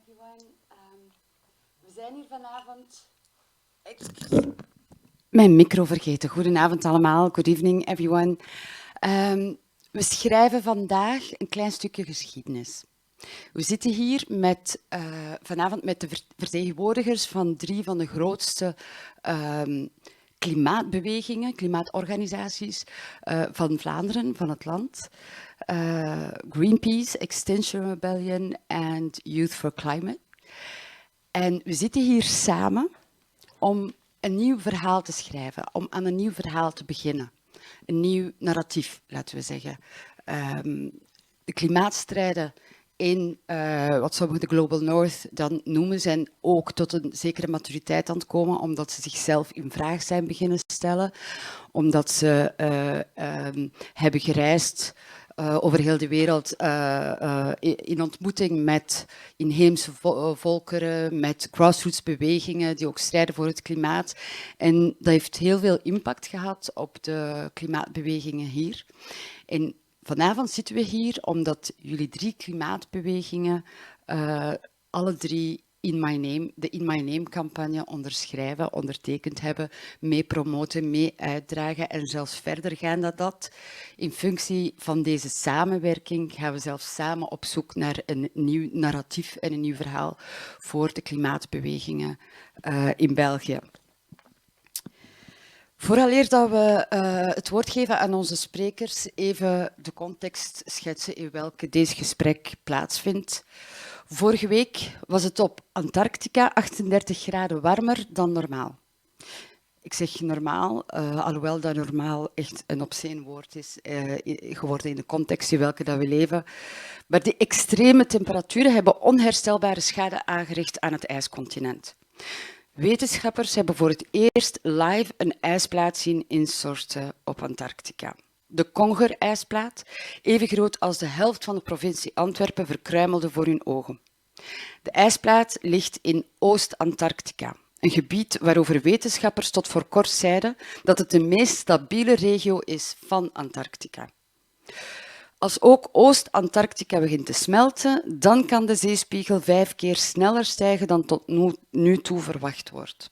everyone. We zijn hier vanavond... Mijn micro vergeten. Goedenavond allemaal. Good evening, everyone. We schrijven vandaag een klein stukje geschiedenis. We zitten hier vanavond met de vertegenwoordigers van 3 van de grootste klimaatbewegingen, klimaatorganisaties van Vlaanderen, van het land. Greenpeace, Extinction Rebellion en Youth for Climate. En we zitten hier samen om een nieuw verhaal te schrijven, om aan een nieuw verhaal te beginnen. Een nieuw narratief, laten we zeggen. De klimaatstrijden in wat sommigen de Global North dan noemen, zijn ook tot een zekere maturiteit aan het komen, omdat ze zichzelf in vraag zijn beginnen stellen, omdat ze hebben gereisd over heel de wereld in ontmoeting met inheemse volkeren, met grassrootsbewegingen die ook strijden voor het klimaat. En dat heeft heel veel impact gehad op de klimaatbewegingen hier. En vanavond zitten we hier omdat jullie 3 klimaatbewegingen alle 3 de In My Name-campagne onderschrijven, ondertekend hebben, mee promoten, mee uitdragen en zelfs verder gaan dan dat. In functie van deze samenwerking gaan we zelfs samen op zoek naar een nieuw narratief en een nieuw verhaal voor de klimaatbewegingen in België. Vooraleer dat we het woord geven aan onze sprekers, even de context schetsen in welke deze gesprek plaatsvindt. Vorige week was het op Antarctica 38 graden warmer dan normaal. Ik zeg normaal, alhoewel dat normaal echt een obscene woord is geworden in de context in welke dat we leven. Maar die extreme temperaturen hebben onherstelbare schade aangericht aan het ijscontinent. Wetenschappers hebben voor het eerst live een ijsplaat zien instorten op Antarctica. De Conger-ijsplaat, even groot als de helft van de provincie Antwerpen, verkruimelde voor hun ogen. De ijsplaat ligt in Oost-Antarctica, een gebied waarover wetenschappers tot voor kort zeiden dat het de meest stabiele regio is van Antarctica. Als ook Oost-Antarctica begint te smelten, dan kan de zeespiegel 5 keer sneller stijgen dan tot nu toe verwacht wordt.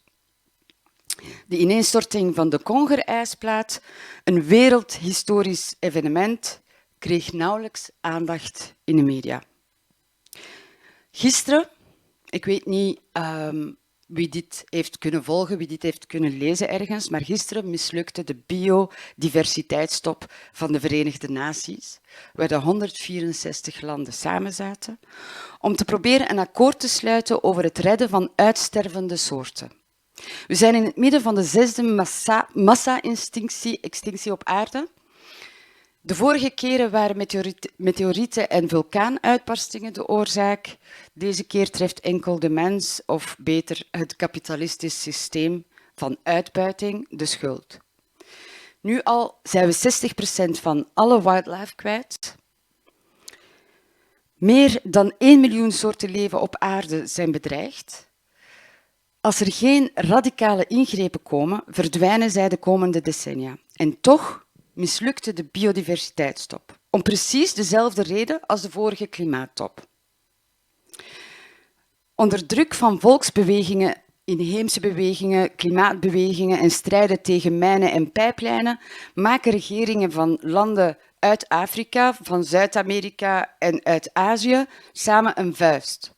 De ineenstorting van de Conger-ijsplaat, een wereldhistorisch evenement, kreeg nauwelijks aandacht in de media. Gisteren, ik weet niet wie dit heeft kunnen volgen, wie dit heeft kunnen lezen ergens, maar gisteren mislukte de biodiversiteitstop van de Verenigde Naties, waar de 164 landen samenzaten, om te proberen een akkoord te sluiten over het redden van uitstervende soorten. We zijn in het midden van de 6e massa-extinctie op aarde. De vorige keren waren meteorieten en vulkaanuitbarstingen de oorzaak. Deze keer treft enkel de mens, of beter het kapitalistisch systeem van uitbuiting, de schuld. Nu al zijn we 60% van alle wildlife kwijt. Meer dan 1 miljoen soorten leven op aarde zijn bedreigd. Als er geen radicale ingrepen komen, verdwijnen zij de komende decennia. En toch mislukte de biodiversiteitstop, om precies dezelfde reden als de vorige klimaattop. Onder druk van volksbewegingen, inheemse bewegingen, klimaatbewegingen en strijden tegen mijnen en pijplijnen maken regeringen van landen uit Afrika, van Zuid-Amerika en uit Azië samen een vuist.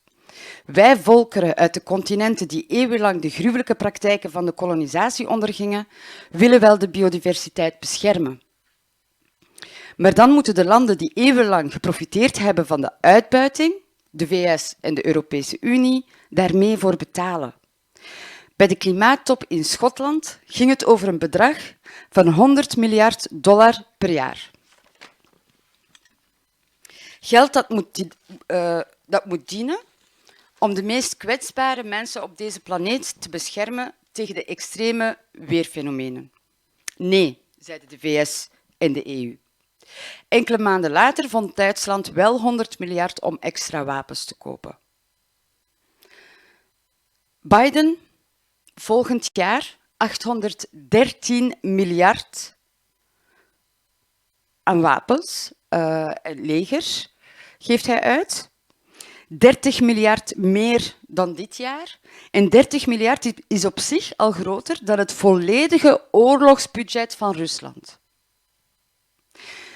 Wij volkeren uit de continenten die eeuwenlang de gruwelijke praktijken van de kolonisatie ondergingen, willen wel de biodiversiteit beschermen. Maar dan moeten de landen die eeuwenlang geprofiteerd hebben van de uitbuiting, de VS en de Europese Unie, daarmee voor betalen. Bij de klimaattop in Schotland ging het over een bedrag van $100 miljard per jaar. Geld dat moet dienen om de meest kwetsbare mensen op deze planeet te beschermen tegen de extreme weerfenomenen. Nee, zeiden de VS en de EU. Enkele maanden later vond Duitsland wel 100 miljard om extra wapens te kopen. Biden, volgend jaar 813 miljard aan wapens, leger, geeft hij uit. 30 miljard meer dan dit jaar. En 30 miljard is op zich al groter dan het volledige oorlogsbudget van Rusland.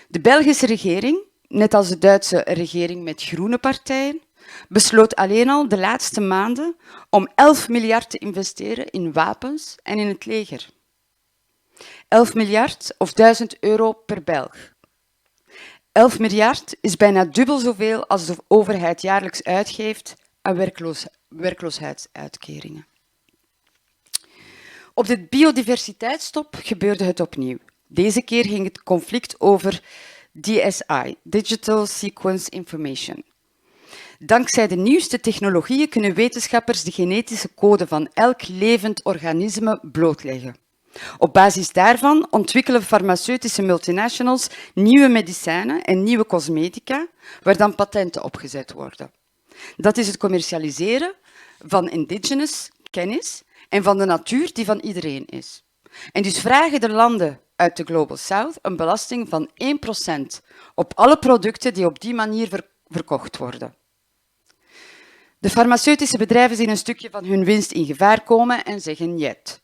De Belgische regering, net als de Duitse regering met groene partijen, besloot alleen al de laatste maanden om 11 miljard te investeren in wapens en in het leger. 11 miljard of 1000 euro per Belg. 11 miljard is bijna dubbel zoveel als de overheid jaarlijks uitgeeft aan werkloosheidsuitkeringen. Op de biodiversiteitstop gebeurde het opnieuw. Deze keer ging het conflict over DSI, Digital Sequence Information. Dankzij de nieuwste technologieën kunnen wetenschappers de genetische code van elk levend organisme blootleggen. Op basis daarvan ontwikkelen farmaceutische multinationals nieuwe medicijnen en nieuwe cosmetica, waar dan patenten op gezet worden. Dat is het commercialiseren van indigenous kennis en van de natuur die van iedereen is. En dus vragen de landen uit de Global South een belasting van 1% op alle producten die op die manier verkocht worden. De farmaceutische bedrijven zien een stukje van hun winst in gevaar komen en zeggen niet.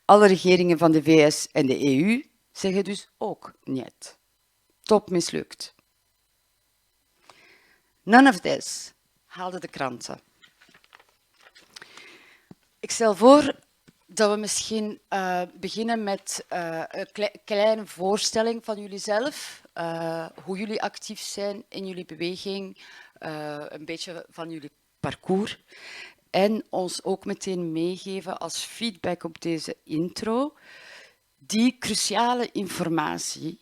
Alle regeringen van de VS en de EU zeggen dus ook niet. Top mislukt. None of this haalde de kranten. Ik stel voor dat we misschien beginnen met een kleine voorstelling van jullie zelf. Hoe jullie actief zijn in jullie beweging. Een beetje van jullie parcours. En ons ook meteen meegeven als feedback op deze intro die cruciale informatie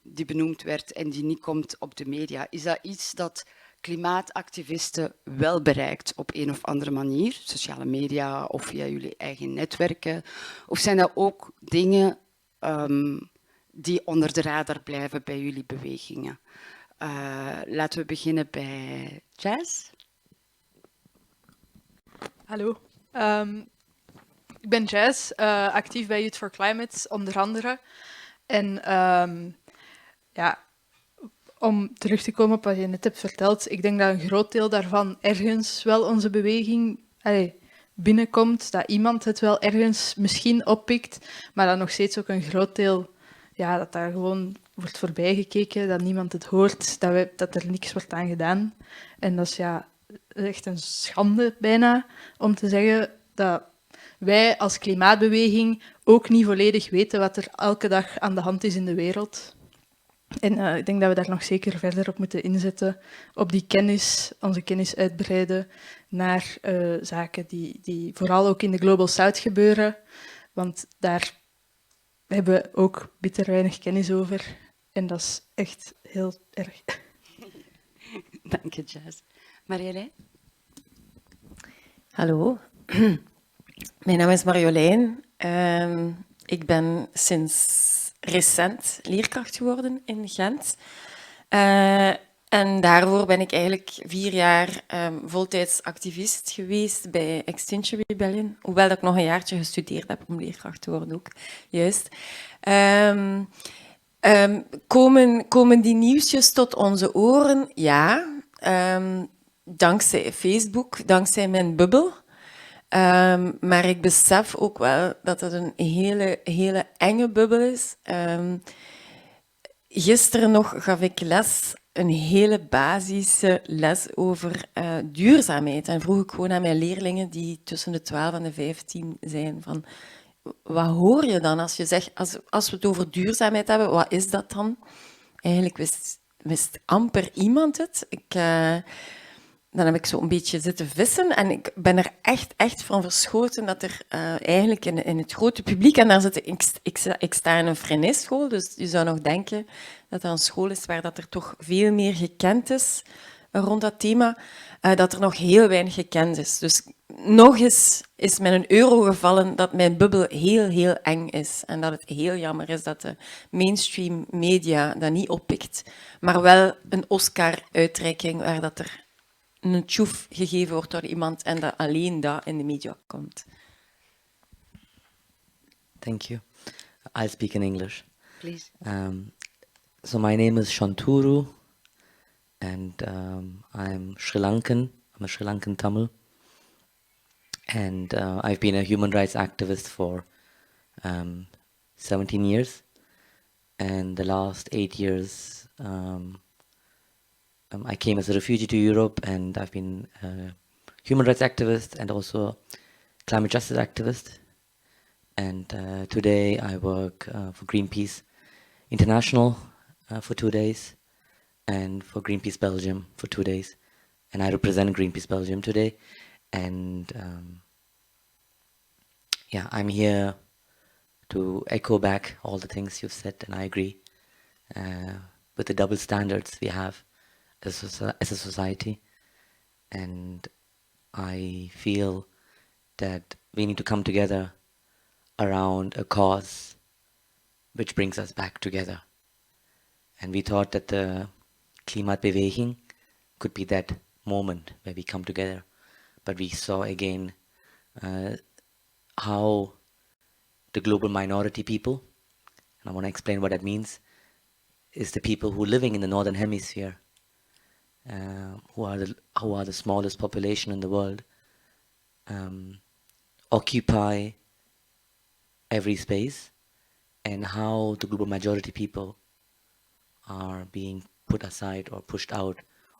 die benoemd werd en die niet komt op de media. Is dat iets dat klimaatactivisten wel bereikt op een of andere manier? Sociale media of via jullie eigen netwerken? Of zijn dat ook dingen die onder de radar blijven bij jullie bewegingen? Laten we beginnen bij Jazz. Hallo, ik ben Jazz, actief bij Youth for Climate, onder andere. En ja, om terug te komen op wat je net hebt verteld, ik denk dat een groot deel daarvan ergens wel onze beweging binnenkomt, dat iemand het wel ergens misschien oppikt, maar dat nog steeds ook een groot deel, ja, dat daar gewoon wordt voorbijgekeken, dat niemand het hoort, dat er niks wordt aan gedaan. En dat is ja echt een schande bijna om te zeggen dat wij als klimaatbeweging ook niet volledig weten wat er elke dag aan de hand is in de wereld. En ik denk dat we daar nog zeker verder op moeten inzetten, op die kennis, onze kennis uitbreiden naar zaken die vooral ook in de Global South gebeuren, want daar hebben we ook bitter weinig kennis over en dat is echt heel erg. Dank je, Jazz. Marjolein? Hallo, mijn naam is Marjolein. Ik ben sinds recent leerkracht geworden in Gent. En daarvoor ben ik eigenlijk 4 jaar voltijds activist geweest bij Extinction Rebellion. Hoewel dat ik nog een jaartje gestudeerd heb om leerkracht te worden ook, juist. Komen die nieuwsjes tot onze oren? Ja. Dankzij Facebook, dankzij mijn bubbel. Maar ik besef ook wel dat het een hele enge bubbel is. Gisteren nog gaf ik les, een hele basische les over duurzaamheid. En vroeg ik gewoon aan mijn leerlingen die tussen de 12 en de 15 zijn van wat hoor je dan als je zegt, als we het over duurzaamheid hebben, wat is dat dan? Eigenlijk wist amper iemand het. Dan heb ik zo een beetje zitten vissen en ik ben er echt van verschoten dat er eigenlijk in het grote publiek, en daar zit ik sta in een Freinet-school, dus je zou nog denken dat dat een school is waar dat er toch veel meer gekend is rond dat thema, dat er nog heel weinig gekend is. Dus nog eens is met een euro gevallen dat mijn bubbel heel eng is en dat het heel jammer is dat de mainstream media dat niet oppikt, maar wel een Oscar-uitreiking waar dat er een tjoef gegeven wordt door iemand en dat alleen dat in de media komt. Thank you. I'll speak in English. Please. So my name is Shanturu. and I'm Sri Lankan. I'm a Sri Lankan Tamil, and I've been a human rights activist for 17 years, and the last 8 years I came as a refugee to Europe, and I've been a human rights activist and also climate justice activist. And today I work for Greenpeace International for 2 days, and for Greenpeace Belgium for 2 days. And I represent Greenpeace Belgium today. And yeah, I'm here to echo back all the things you've said, and I agree with the double standards we have as a society. And I feel that we need to come together around a cause which brings us back together. And we thought that the Klimatbeweging could be that moment where we come together. But we saw again how the global minority people, and I want to explain what that means, is the people who are living in the northern hemisphere, who are the smallest population in the world, occupy every space, and how the global majority people are being put aside or pushed out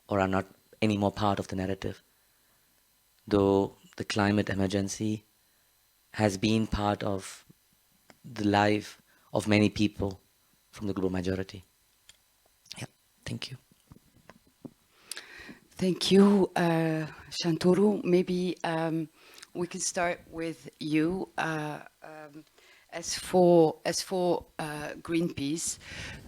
or are not anymore part of the narrative. Though the climate emergency has been part of the life of many people from the global majority. Yeah, thank you. Thank you, Shanturu. Maybe we can start with you. As for Greenpeace,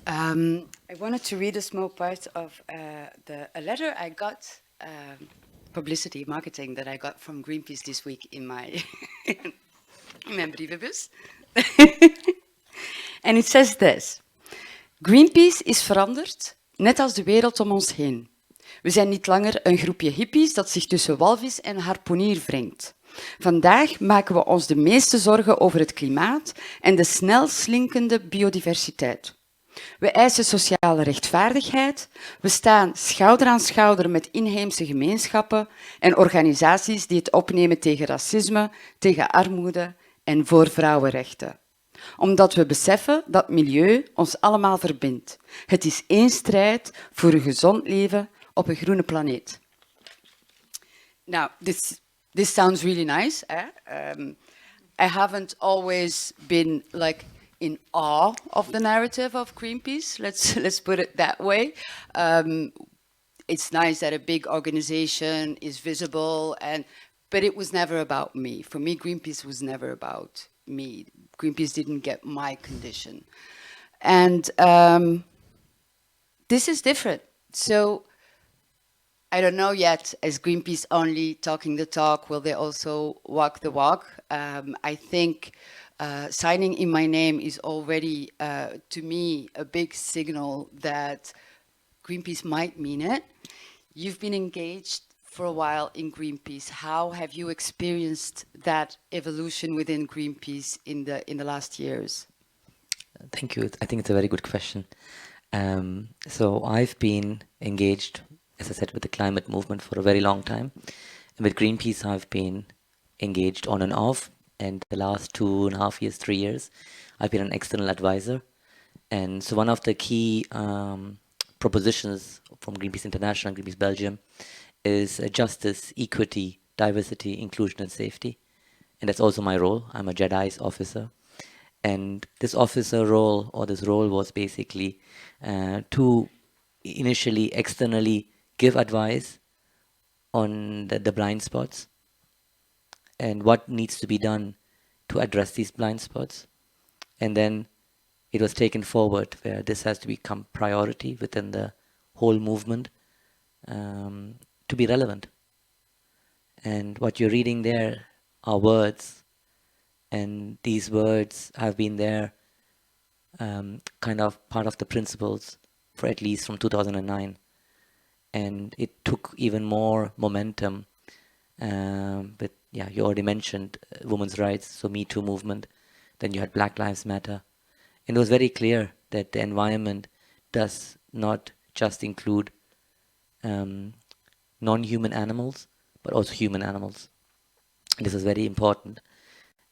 I wanted to read a small part of a letter I got, publicity marketing that I got from Greenpeace this week in my in mijn brievenbus. En it says this: Greenpeace is veranderd, net als de wereld om ons heen. We zijn niet langer een groepje hippies dat zich tussen walvis en harpoenier wringt. Vandaag maken we ons de meeste zorgen over het klimaat en de snel slinkende biodiversiteit. We eisen sociale rechtvaardigheid, we staan schouder aan schouder met inheemse gemeenschappen en organisaties die het opnemen tegen racisme, tegen armoede en voor vrouwenrechten. Omdat we beseffen dat milieu ons allemaal verbindt. Het is één strijd voor een gezond leven op een groene planeet. Now, this sounds really nice. I haven't always been like in awe of the narrative of Greenpeace. Let's put it that way. It's nice that a big organization is visible, but it was never about me. For me, Greenpeace was never about me. Greenpeace didn't get my condition, and this is different. So I don't know yet, is Greenpeace only talking the talk? Will they also walk the walk? I think signing in my name is already, to me, a big signal that Greenpeace might mean it. You've been engaged for a while in Greenpeace. How have you experienced that evolution within Greenpeace in the last years? Thank you. I think it's a very good question. So I've been engaged, as I said, with the climate movement for a very long time. And with Greenpeace, I've been engaged on and off. And the last 2.5 years, 3 years, I've been an external advisor. And so one of the key propositions from Greenpeace International and Greenpeace Belgium is justice, equity, diversity, inclusion, and safety. And that's also my role. I'm a JEDI's officer. And this officer role, or this role, was basically to initially externally give advice on the blind spots and what needs to be done to address these blind spots. And then it was taken forward where this has to become priority within the whole movement to be relevant. And what you're reading there are words, and these words have been there kind of part of the principles for at least from 2009. And it took even more momentum with, yeah, you already mentioned women's rights, so Me Too movement, then you had Black Lives Matter. And it was very clear that the environment does not just include non-human animals, but also human animals. And this is very important.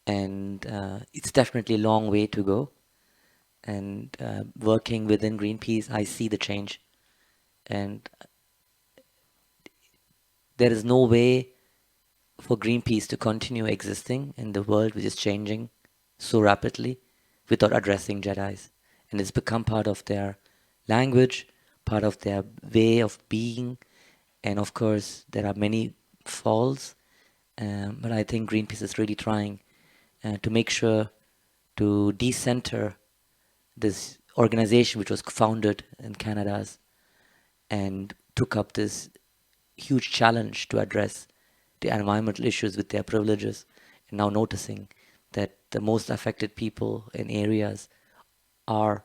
And it's definitely a long way to go. And working within Greenpeace, I see the change. And there is no way for Greenpeace to continue existing in the world which is changing so rapidly without addressing Jedis. And it's become part of their language, part of their way of being. And of course, there are many faults, but I think Greenpeace is really trying to make sure to decenter this organization which was founded in Canada and took up this huge challenge to address the environmental issues with their privileges, and now noticing that the most affected people in areas are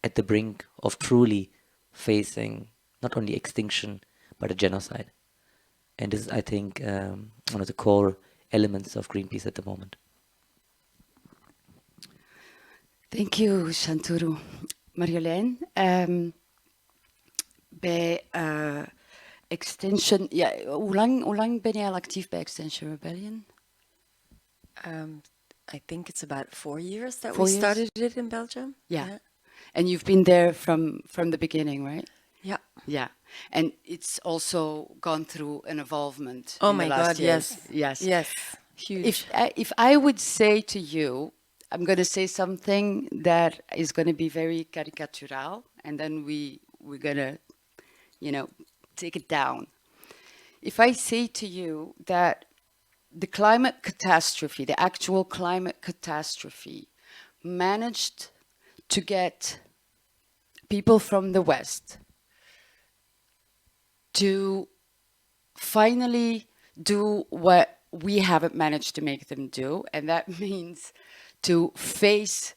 at the brink of truly facing not only extinction but a genocide. And this is, I think, one of the core elements of Greenpeace at the moment. Thank you, Shanturu. Marjolein, bij Extinction, ja, hoe lang ben jij al actief bij Extinction Rebellion? I think it's about 4 years that 4 we years? started it in Belgium. Yeah. And you've been there from the beginning, right? Yeah. Yeah. And it's also gone through an evolvement. Oh in the my last God, years. yes. Yes. Yes. Huge. If I would say to you, I'm going to say something that is going to be very caricatural, and then we're going to, take it down. If I say to you that the climate catastrophe, the actual climate catastrophe, managed to get people from the West to finally do what we haven't managed to make them do, and that means to face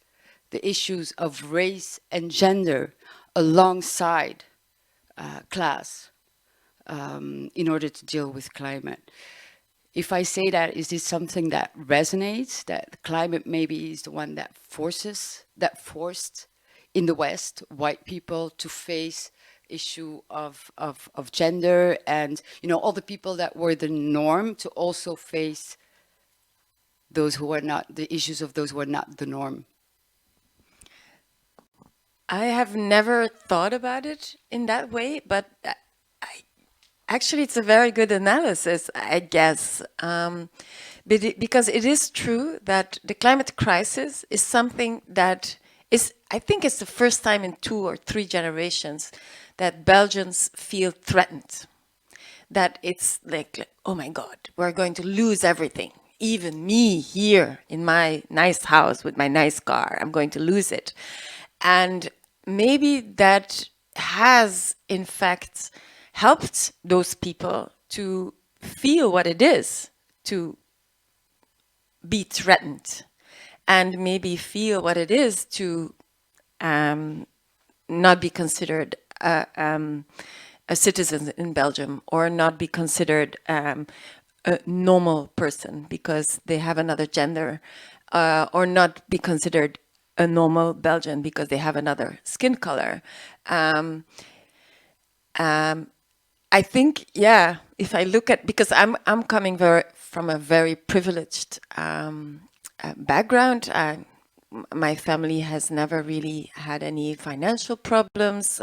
the issues of race and gender alongside class in order to deal with climate. If I say that, is this something that resonates, that climate maybe is the one that forced in the West white people to face issue of gender and, all the people that were the norm to also face those who are not, the issues of those who are not the norm? I have never thought about it in that way, but actually it's a very good analysis, I guess, because it is true that the climate crisis is something that is, I think it's the first time in 2 or 3 generations that Belgians feel threatened, that it's like, oh my God, we're going to lose everything. Even me here in my nice house with my nice car, I'm going to lose it. And maybe that has, in fact, helped those people to feel what it is to be threatened, and maybe feel what it is to not be considered a citizen in Belgium, or not be considered a normal person because they have another gender, or not be considered a normal Belgian because they have another skin color. I think, yeah, if I look at, because I'm coming from a very privileged background. My family has never really had any financial problems.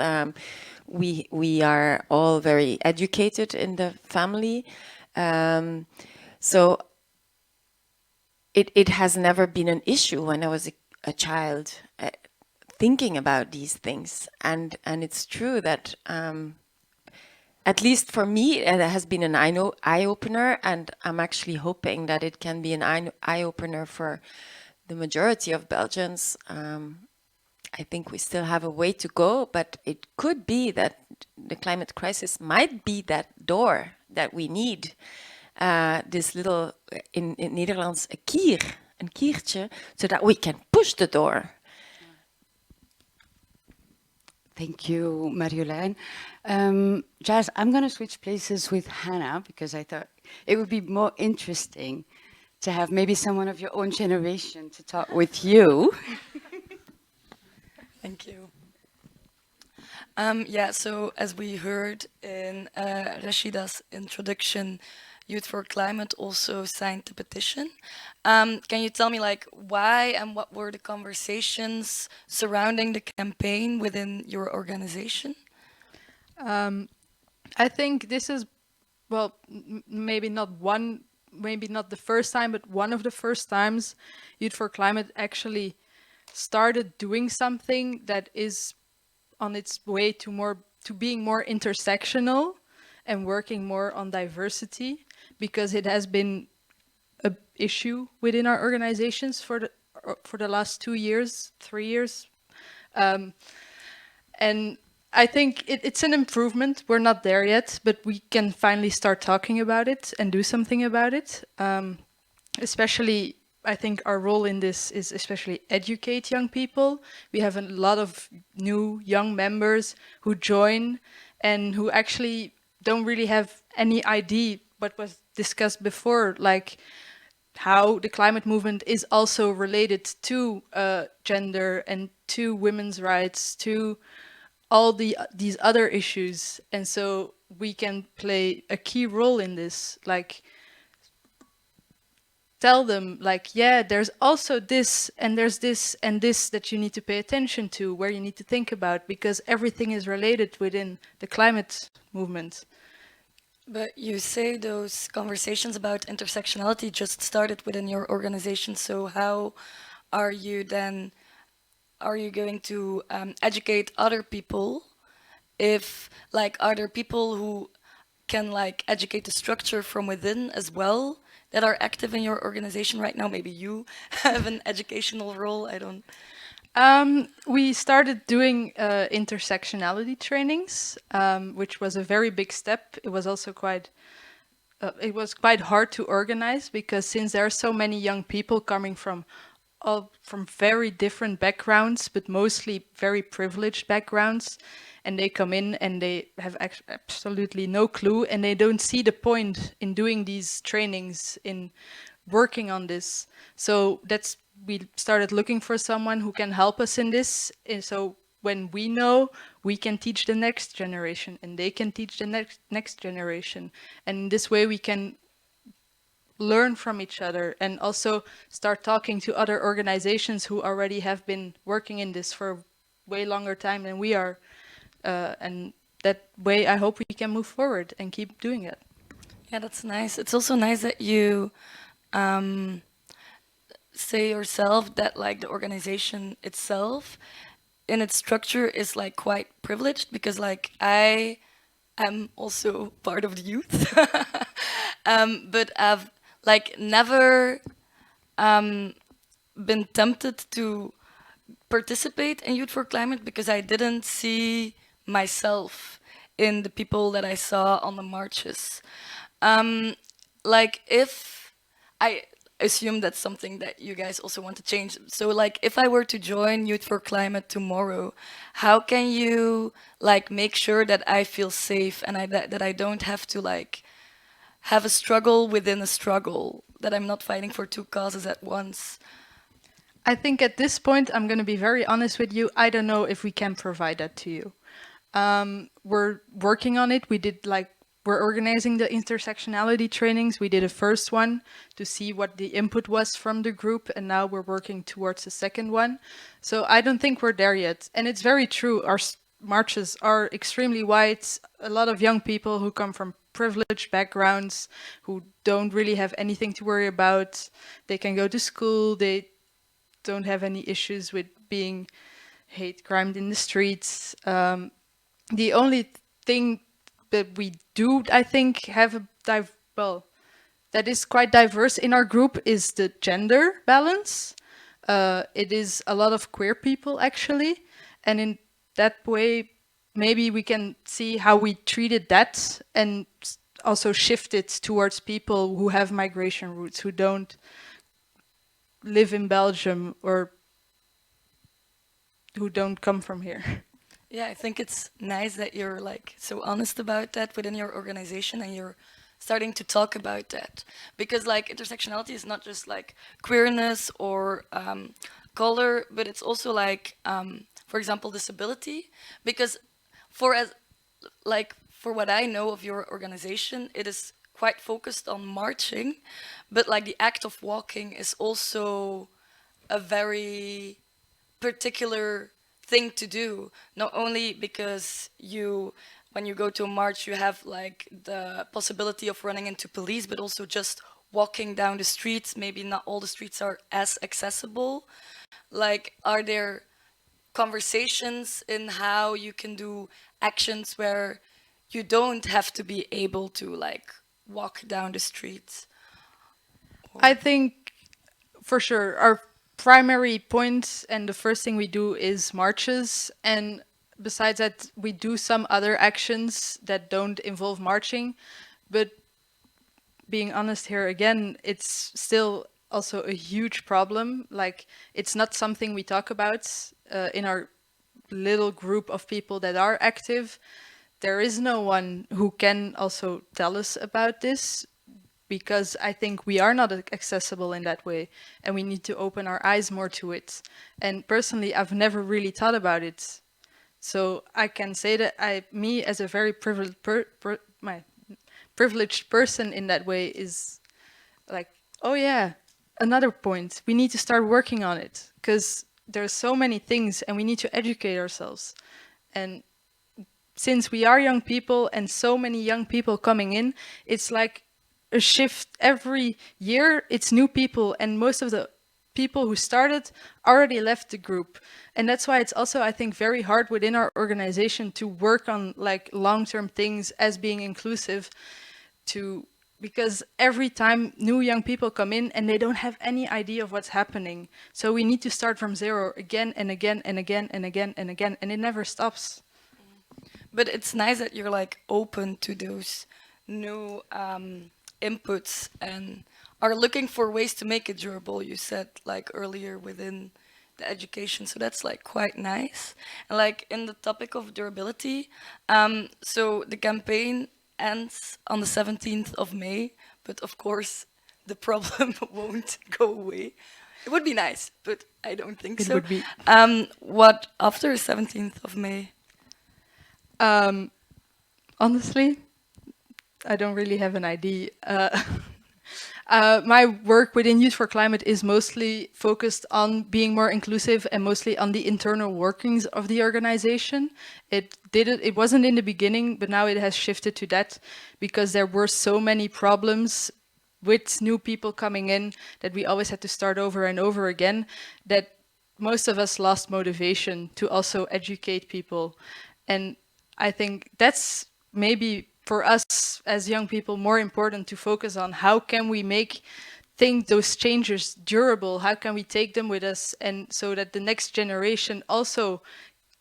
We are all very educated in the family. So it has never been an issue when I was a child thinking about these things. And it's true that at least for me, it has been an eye-opener, and I'm actually hoping that it can be an eye-opener for the majority of Belgians. I think we still have a way to go, but it could be that the climate crisis might be that door that we need. This little, in Nederlands, een kiertje, so that we can push the door. Thank you, Marjolein. Jazz, I'm going to switch places with Hannah because I thought it would be more interesting to have maybe someone of your own generation to talk with you. Thank you. Yeah, so as we heard in Rashida's introduction, Youth for Climate also signed the petition. Can you tell me, like, why and what were the conversations surrounding the campaign within your organization? Um, I think this is, well, maybe not the first time, but one of the first times Youth for Climate actually started doing something that is on its way to being more intersectional and working more on diversity, because it has been a issue within our organizations for the last 2 years, 3 years. And I think it's an improvement. We're not there yet, but we can finally start talking about it and do something about it. Especially, I think our role in this is especially educate young people. We have a lot of new young members who join and who actually don't really have any idea what was discussed before, like how the climate movement is also related to gender and to women's rights, to all these other issues. And so we can play a key role in this, like tell them, like, yeah, there's also this and there's this and this that you need to pay attention to, where you need to think about, because everything is related within the climate movement. But you say those conversations about intersectionality just started within your organization, so how are you then, are you going to educate other people? If, like, are there people who can, like, educate the structure from within as well that are active in your organization right now? Maybe you have an educational role, I don't... We started doing intersectionality trainings, which was a very big step. It was also it was quite hard to organize, because since there are so many young people coming from very different backgrounds, but mostly very privileged backgrounds, and they come in and they have absolutely no clue, and they don't see the point in doing these trainings, in working on this. So we started looking for someone who can help us in this. And so when we know, we can teach the next generation, and they can teach the next generation. And in this way we can learn from each other, and also start talking to other organizations who already have been working in this for way longer time than we are. And that way I hope we can move forward and keep doing it. Yeah, that's nice. It's also nice that you say yourself that, like, the organization itself in its structure is, like, quite privileged, because, like, I am also part of the youth, but I've, like, never been tempted to participate in Youth for Climate, because I didn't see myself in the people that I saw on the marches. Like, if I assume that's something that you guys also want to change. So, like, if I were to join Youth for Climate tomorrow, how can you, like, make sure that I feel safe, and that I don't have to, like, have a struggle within a struggle, that I'm not fighting for two causes at once? I think at this point, I'm going to be very honest with you, I don't know if we can provide that to you. We're working on it. We're organizing the intersectionality trainings. We did a first one to see what the input was from the group, and now we're working towards the second one. So I don't think we're there yet. And it's very true. Our marches are extremely wide. A lot of young people who come from privileged backgrounds, who don't really have anything to worry about. They can go to school. They don't have any issues with being hate crimed in the streets. The only thing that we do, I think, have that is quite diverse in our group is the gender balance. It is a lot of queer people, actually, and in that way, maybe we can see how we treated that and also shift it towards people who have migration roots, who don't live in Belgium or who don't come from here. Yeah, I think it's nice that you're, like, so honest about that within your organization, and you're starting to talk about that, because, like, intersectionality is not just, like, queerness or color, but it's also, like, for example, disability, because, for as like for what I know of your organization, it is quite focused on marching, but like the act of walking is also a very particular thing to do. Not only because you, when you go to a march, you have like the possibility of running into police, but also just walking down the streets. Maybe not all the streets are as accessible. Like, are there conversations in how you can do actions where you don't have to be able to like walk down the streets? I think for sure our primary point and the first thing we do is marches, and besides that we do some other actions that don't involve marching, but being honest here again, it's still also a huge problem. Like, it's not something we talk about in our little group of people that are active. There is no one who can also tell us about this, because I think we are not accessible in that way, and we need to open our eyes more to it. And personally, I've never really thought about it. So I can say that me as a very privileged person in that way is like, oh yeah, another point. We need to start working on it, because there's so many things and we need to educate ourselves. And since we are young people and so many young people coming in, it's like a shift every year. It's new people, and most of the people who started already left the group. And that's why it's also, I think, very hard within our organization to work on like long-term things as being inclusive, because every time new young people come in and they don't have any idea of what's happening. So we need to start from zero again and again and again and again and again, and it never stops. But it's nice that you're like open to those new inputs and are looking for ways to make it durable. You said like earlier within the education, so that's like quite nice. And like in the topic of durability, so the campaign ends on the 17th of May, but of course the problem won't go away. It would be nice, but I don't think It so. would be. What after 17th of May? Honestly, I don't really have an idea. My work within Youth for Climate is mostly focused on being more inclusive and mostly on the internal workings of the organization. It wasn't in the beginning, but now it has shifted to that, because there were so many problems with new people coming in that we always had to start over and over again, that most of us lost motivation to also educate people. And I think that's maybe for us as young people more important to focus on: how can we make those changes durable? How can we take them with us, and so that the next generation also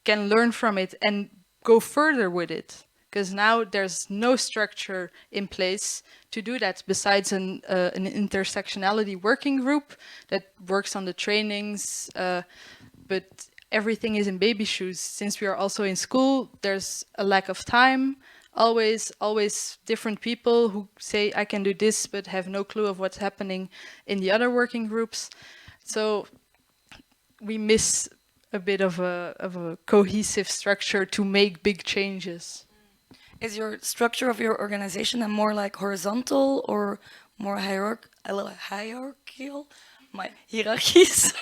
can learn from it and go further with it? Because now there's no structure in place to do that, besides an intersectionality working group that works on the trainings, but everything is in baby shoes. Since we are also in school, there's a lack of time. Always different people who say, I can do this, but have no clue of what's happening in the other working groups. So we miss a bit of a cohesive structure to make big changes. Is your structure of your organization a more like horizontal or more hierarchical? My hierarchies.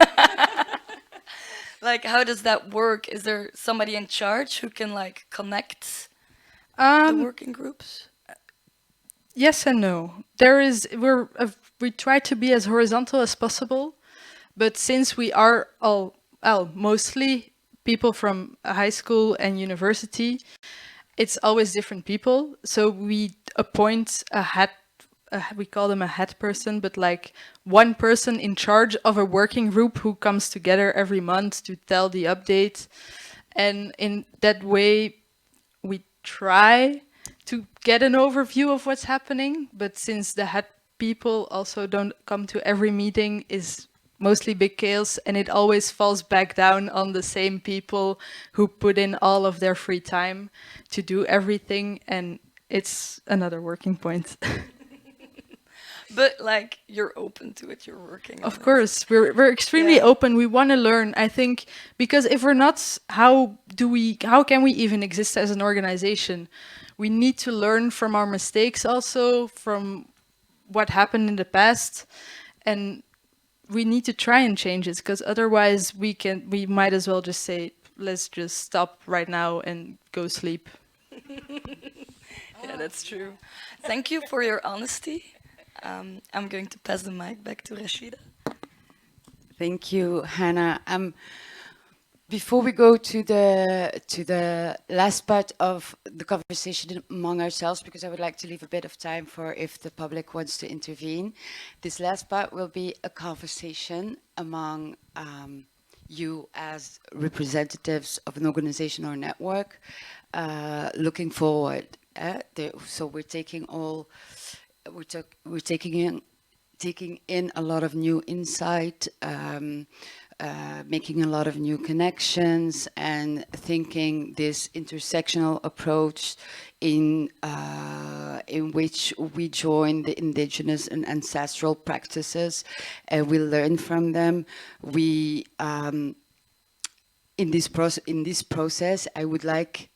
Like, how does that work? Is there somebody in charge who can like connect the working groups? Yes and no. We try to be as horizontal as possible, but since we are all mostly people from high school and university, it's always different people. So we appoint we call them a head person, but like one person in charge of a working group who comes together every month to tell the update. And in that way, we try to get an overview of what's happening. But since the head people also don't come to every meeting, is mostly big chaos, and it always falls back down on the same people who put in all of their free time to do everything, and it's another working point. But like, you're open to it. You're working on Of it. course, we're extremely Yeah. open. We want to learn. I think because if we're not, how can we even exist as an organization? We need to learn from our mistakes, also from what happened in the past, and we need to try and change it. Because otherwise, we might as well just say, let's just stop right now and go sleep. Yeah, that's true. Thank you for your honesty. I'm going to pass the mic back to Rashida. Thank you, Hannah. Before we go to the last part of the conversation among ourselves, because I would like to leave a bit of time for if the public wants to intervene. This last part will be a conversation among you as representatives of an organization or network, looking forward. So we're taking taking in a lot of new insight, making a lot of new connections, and thinking this intersectional approach in which we join the indigenous and ancestral practices, and we learn from them. We in this process, I would like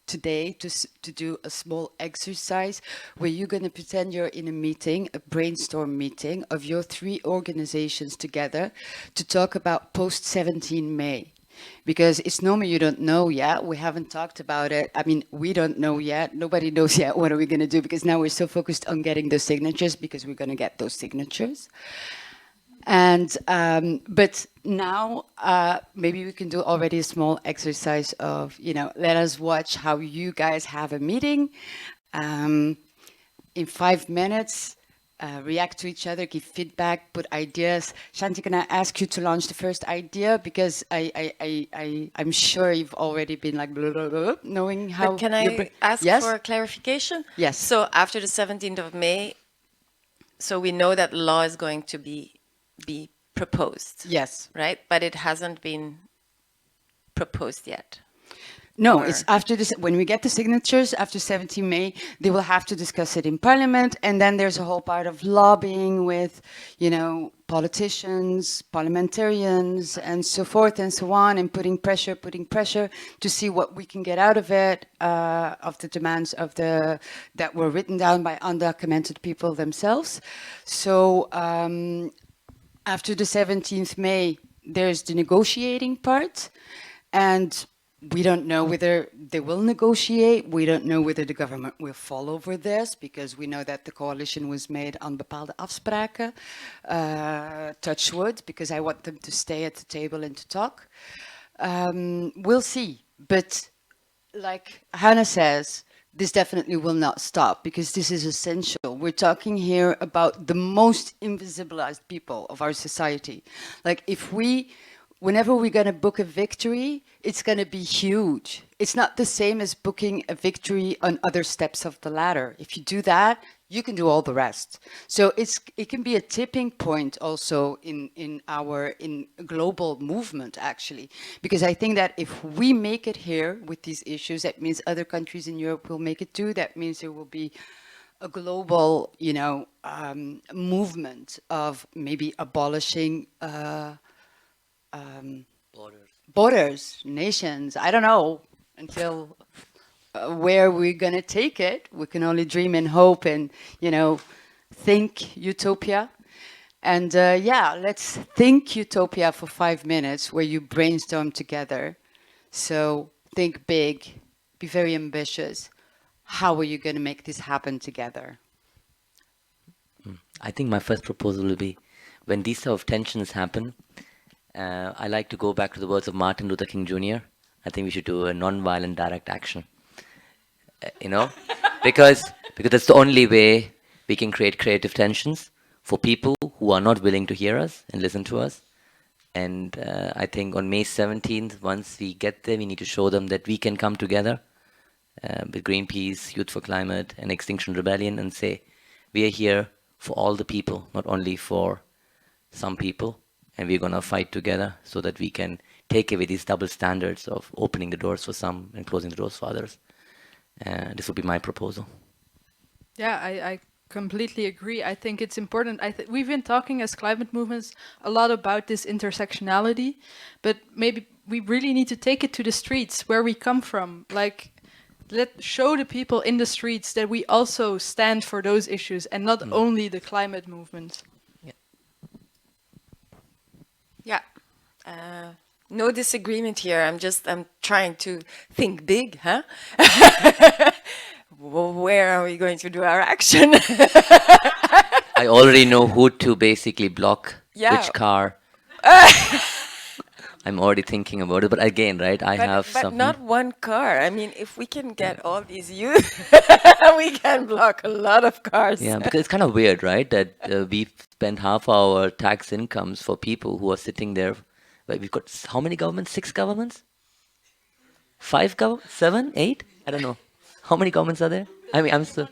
today to do a small exercise where you're going to pretend you're in a meeting, a brainstorm meeting of your 3 organizations together to talk about post 17 May. Because it's normal you don't know yet. We haven't talked about it. I mean, we don't know yet. Nobody knows yet what are we going to do, because now we're so focused on getting those signatures, because we're going to get those signatures. And but now maybe we can do already a small exercise of, let us watch how you guys have a meeting. In 5 minutes, react to each other, give feedback, put ideas. Shanti, can I ask you to launch the first idea? Because I'm sure you've already been like blah, blah, blah, knowing how. But can I ask Yes? for clarification? Yes. So after the 17th of May, so we know that law is going to be proposed. Yes. Right? But it hasn't been proposed yet. No, Or- it's after this. When we get the signatures after 17 May, they will have to discuss it in Parliament, and then there's a whole part of lobbying with, politicians, parliamentarians, and so forth and so on, and putting pressure to see what we can get out of it, of the demands that were written down by undocumented people themselves. So after the 17th May, there's the negotiating part, and we don't know whether they will negotiate. We don't know whether the government will fall over this, because we know that the coalition was made on bepaalde afspraken. Touch wood, because I want them to stay at the table and to talk. We'll see. But like Hannah says, this definitely will not stop, because this is essential. We're talking here about the most invisibilized people of our society. Like whenever we're going to book a victory, it's going to be huge. It's not the same as booking a victory on other steps of the ladder. If you do that, you can do all the rest. So it can be a tipping point also in global movement, actually. Because I think that if we make it here with these issues, that means other countries in Europe will make it too. That means there will be a global, movement of maybe abolishing borders, nations, I don't know, until where we're going to take it. We can only dream and hope and, think utopia. And let's think utopia for 5 minutes where you brainstorm together. So think big, be very ambitious. How are you going to make this happen together? I think my first proposal will be, when these sort of tensions happen, I like to go back to the words of Martin Luther King Jr. I think we should do a non-violent direct action. Because that's the only way we can create creative tensions for people who are not willing to hear us and listen to us. And I think on May 17th, once we get there, we need to show them that we can come together with Greenpeace, Youth for Climate, and Extinction Rebellion and say, we are here for all the people, not only for some people. And we're going to fight together so that we can take away these double standards of opening the doors for some and closing the doors for others. This would be my proposal. Yeah, I completely agree. I think it's important. We've been talking as climate movements a lot about this intersectionality, but maybe we really need to take it to the streets where we come from. Like, show the people in the streets that we also stand for those issues and not only the climate movement. Yeah. No disagreement here. I'm trying to think big, huh? Where are we going to do our action? I already know who to basically block, which car. I'm already thinking about it, but again, right, I have but some... not one car. I mean, if we can get all these youth, we can block a lot of cars. Yeah, because it's kind of weird, right, that we spend half our tax incomes for people who are sitting there. Like, we've got how many governments? 6 governments? 5 governments? 7? 8? I don't know. How many governments are there? I mean, I'm so...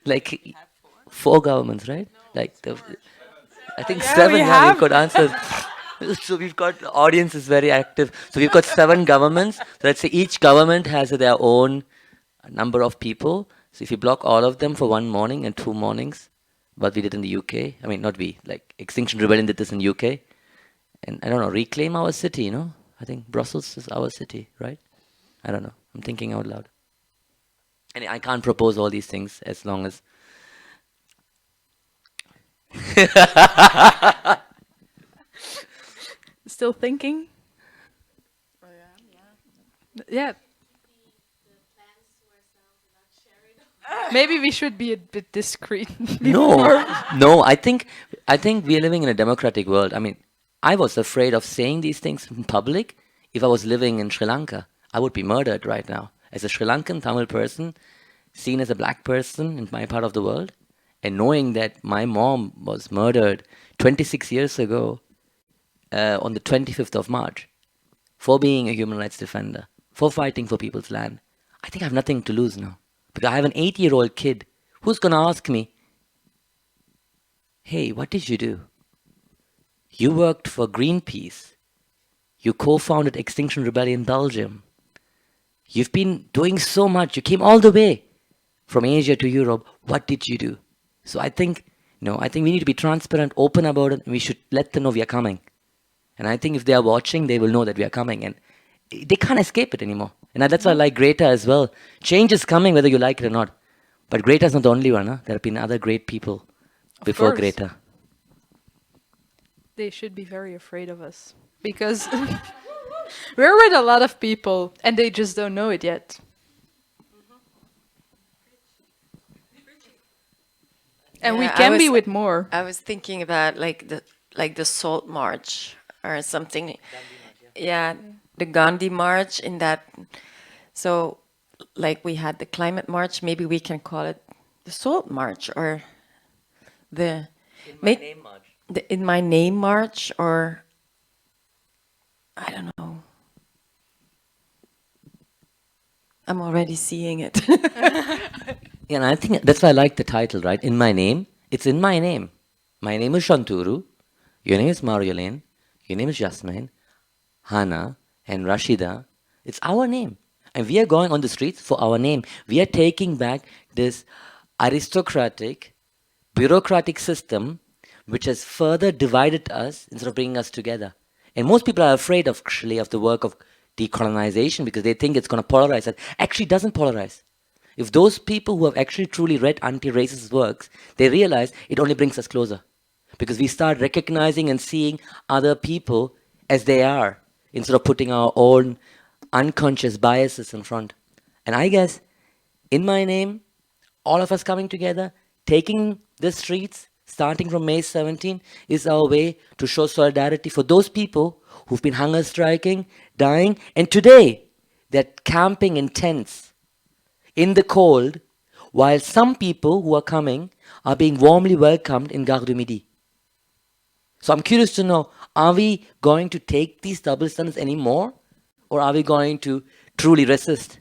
Like, 4 governments, right? Like, I think 7, yeah, we've got answers. So we've got, the audience is very active. So we've got 7 governments. So let's say each government has their own number of people. So if you block all of them for 1 morning and 2 mornings, what we did in the UK, I mean, not we, like Extinction Rebellion did this in UK. And I don't know, reclaim our city, you know? I think Brussels is our city, right? I don't know. I'm thinking out loud. And I can't propose all these things as long as... Still thinking? Yeah. Maybe we should be a bit discreet. No, I think we are living in a democratic world. I mean, I was afraid of saying these things in public. If I was living in Sri Lanka, I would be murdered right now. As a Sri Lankan Tamil person, seen as a black person in my part of the world, and knowing that my mom was murdered 26 years ago on the 25th of March for being a human rights defender, for fighting for people's land, I think I have nothing to lose now. Because I have an 8-year-old kid who's going to ask me, hey, what did you do? You worked for Greenpeace. You co-founded Extinction Rebellion Belgium. You've been doing so much. You came all the way from Asia to Europe. What did you do? So I think we need to be transparent, open about it, and we should let them know we are coming. And I think if they are watching, they will know that we are coming. And they can't escape it anymore. And that's why I like Greta as well. Change is coming whether you like it or not. But Greta is not the only one. Huh? There have been other great people before Greta. They should be very afraid of us. Because we're with a lot of people and they just don't know it yet. And we can be with more. I was thinking about like the Salt March or something. Yeah, the Gandhi March in that. So like we had the Climate March, maybe we can call it the Salt March or the Name March. The In My Name March, or I don't know. I'm already seeing it. Yeah, and I think that's why I like the title, right? In my name, it's in my name. My name is Shanturu. Your name is Mariolene. Your name is Jasmine, Hannah, and Rashida. It's our name. And we are going on the streets for our name. We are taking back this aristocratic, bureaucratic system which has further divided us instead of bringing us together. And most people are afraid of the work of decolonization because they think it's going to polarize us. Actually, it doesn't polarize. If those people who have actually truly read anti-racist works, they realize it only brings us closer. Because we start recognizing and seeing other people as they are, instead of putting our own unconscious biases in front. And I guess, in my name, all of us coming together, taking the streets, starting from May 17, is our way to show solidarity for those people who've been hunger striking, dying, and today, they're camping in tents in the cold, while some people who are coming are being warmly welcomed in Gare du Midi. So I'm curious to know, are we going to take these double standards anymore? Or are we going to truly resist?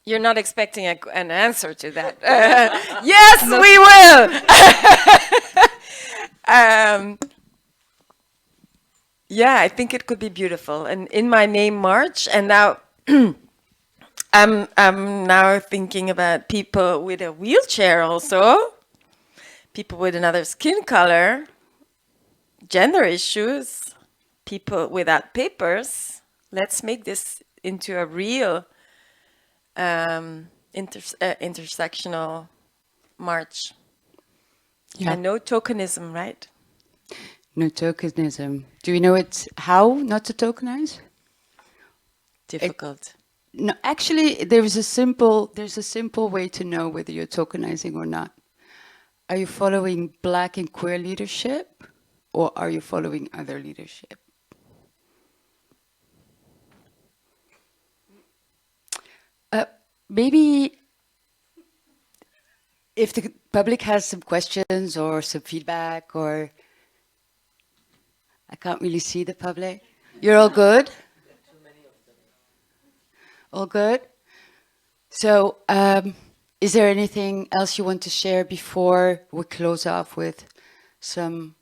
You're not expecting an answer to that. Yes, we will. Yeah, I think it could be beautiful. And in my name, March, and now I'm now thinking about people with a wheelchair also, people with another skin color, gender issues, people without papers. Let's make this into a real intersectional march. Yeah. And no tokenism, right? No tokenism. Do you know how not to tokenize? Difficult. No, actually, there's a simple way to know whether you're tokenizing or not. Are you following Black and queer leadership, or are you following other leadership? Maybe if the public has some questions or some feedback, or I can't really see the public. You're all good? All good? So, is there anything else you want to share before we close off with some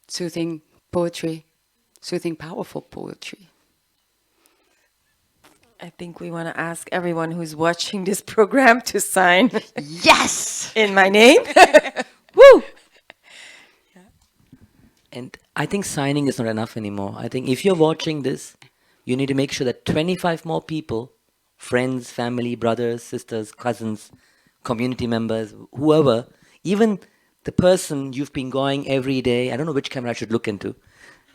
soothing poetry, soothing, powerful poetry? I think we want to ask everyone who's watching this program to sign Yes! in my name. Woo! And I think signing is not enough anymore. I think if you're watching this, you need to make sure that 25 more people, friends, family, brothers, sisters, cousins, community members, whoever, even the person you've been going every day, I don't know which camera I should look into.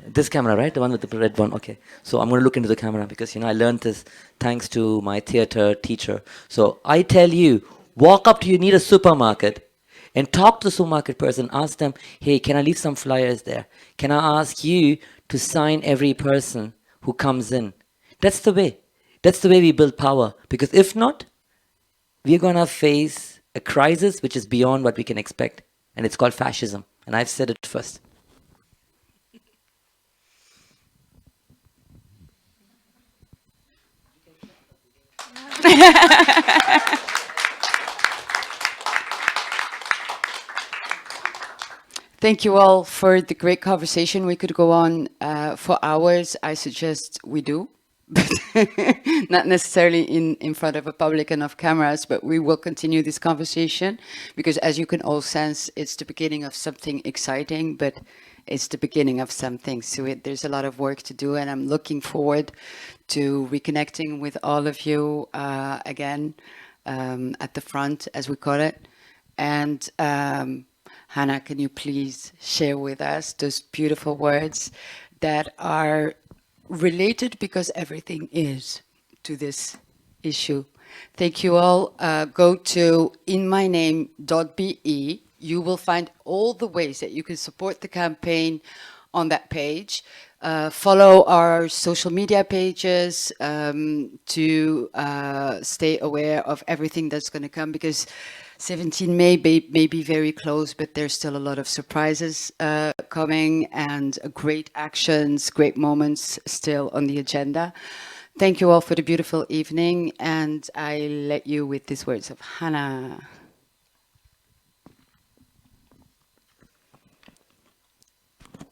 This camera, right? The one with the red one. Okay. So I'm going to look into the camera because, I learned this thanks to my theater teacher. So I tell you, walk up to you need a supermarket and talk to the supermarket person. Ask them, hey, can I leave some flyers there? Can I ask you to sign every person who comes in? That's the way. That's the way we build power. Because if not, we're going to face a crisis which is beyond what we can expect. And it's called fascism. And I've said it first. Thank you all for the great conversation. We could go on for hours. I suggest we do, but not necessarily in front of a public enough cameras, but we will continue this conversation because as you can all sense, it's the beginning of something exciting, but it's the beginning of something. So there's a lot of work to do, and I'm looking forward to reconnecting with all of you again at the front, as we call it. And Hannah, can you please share with us those beautiful words that are related, because everything is, to this issue. Thank you all. Go to inmyname.be. You will find all the ways that you can support the campaign on that page. Follow our social media pages to stay aware of everything that's going to come, because 17 May may be very close, but there's still a lot of surprises coming and great actions, great moments still on the agenda. Thank you all for the beautiful evening, and I let you with these words of Hannah.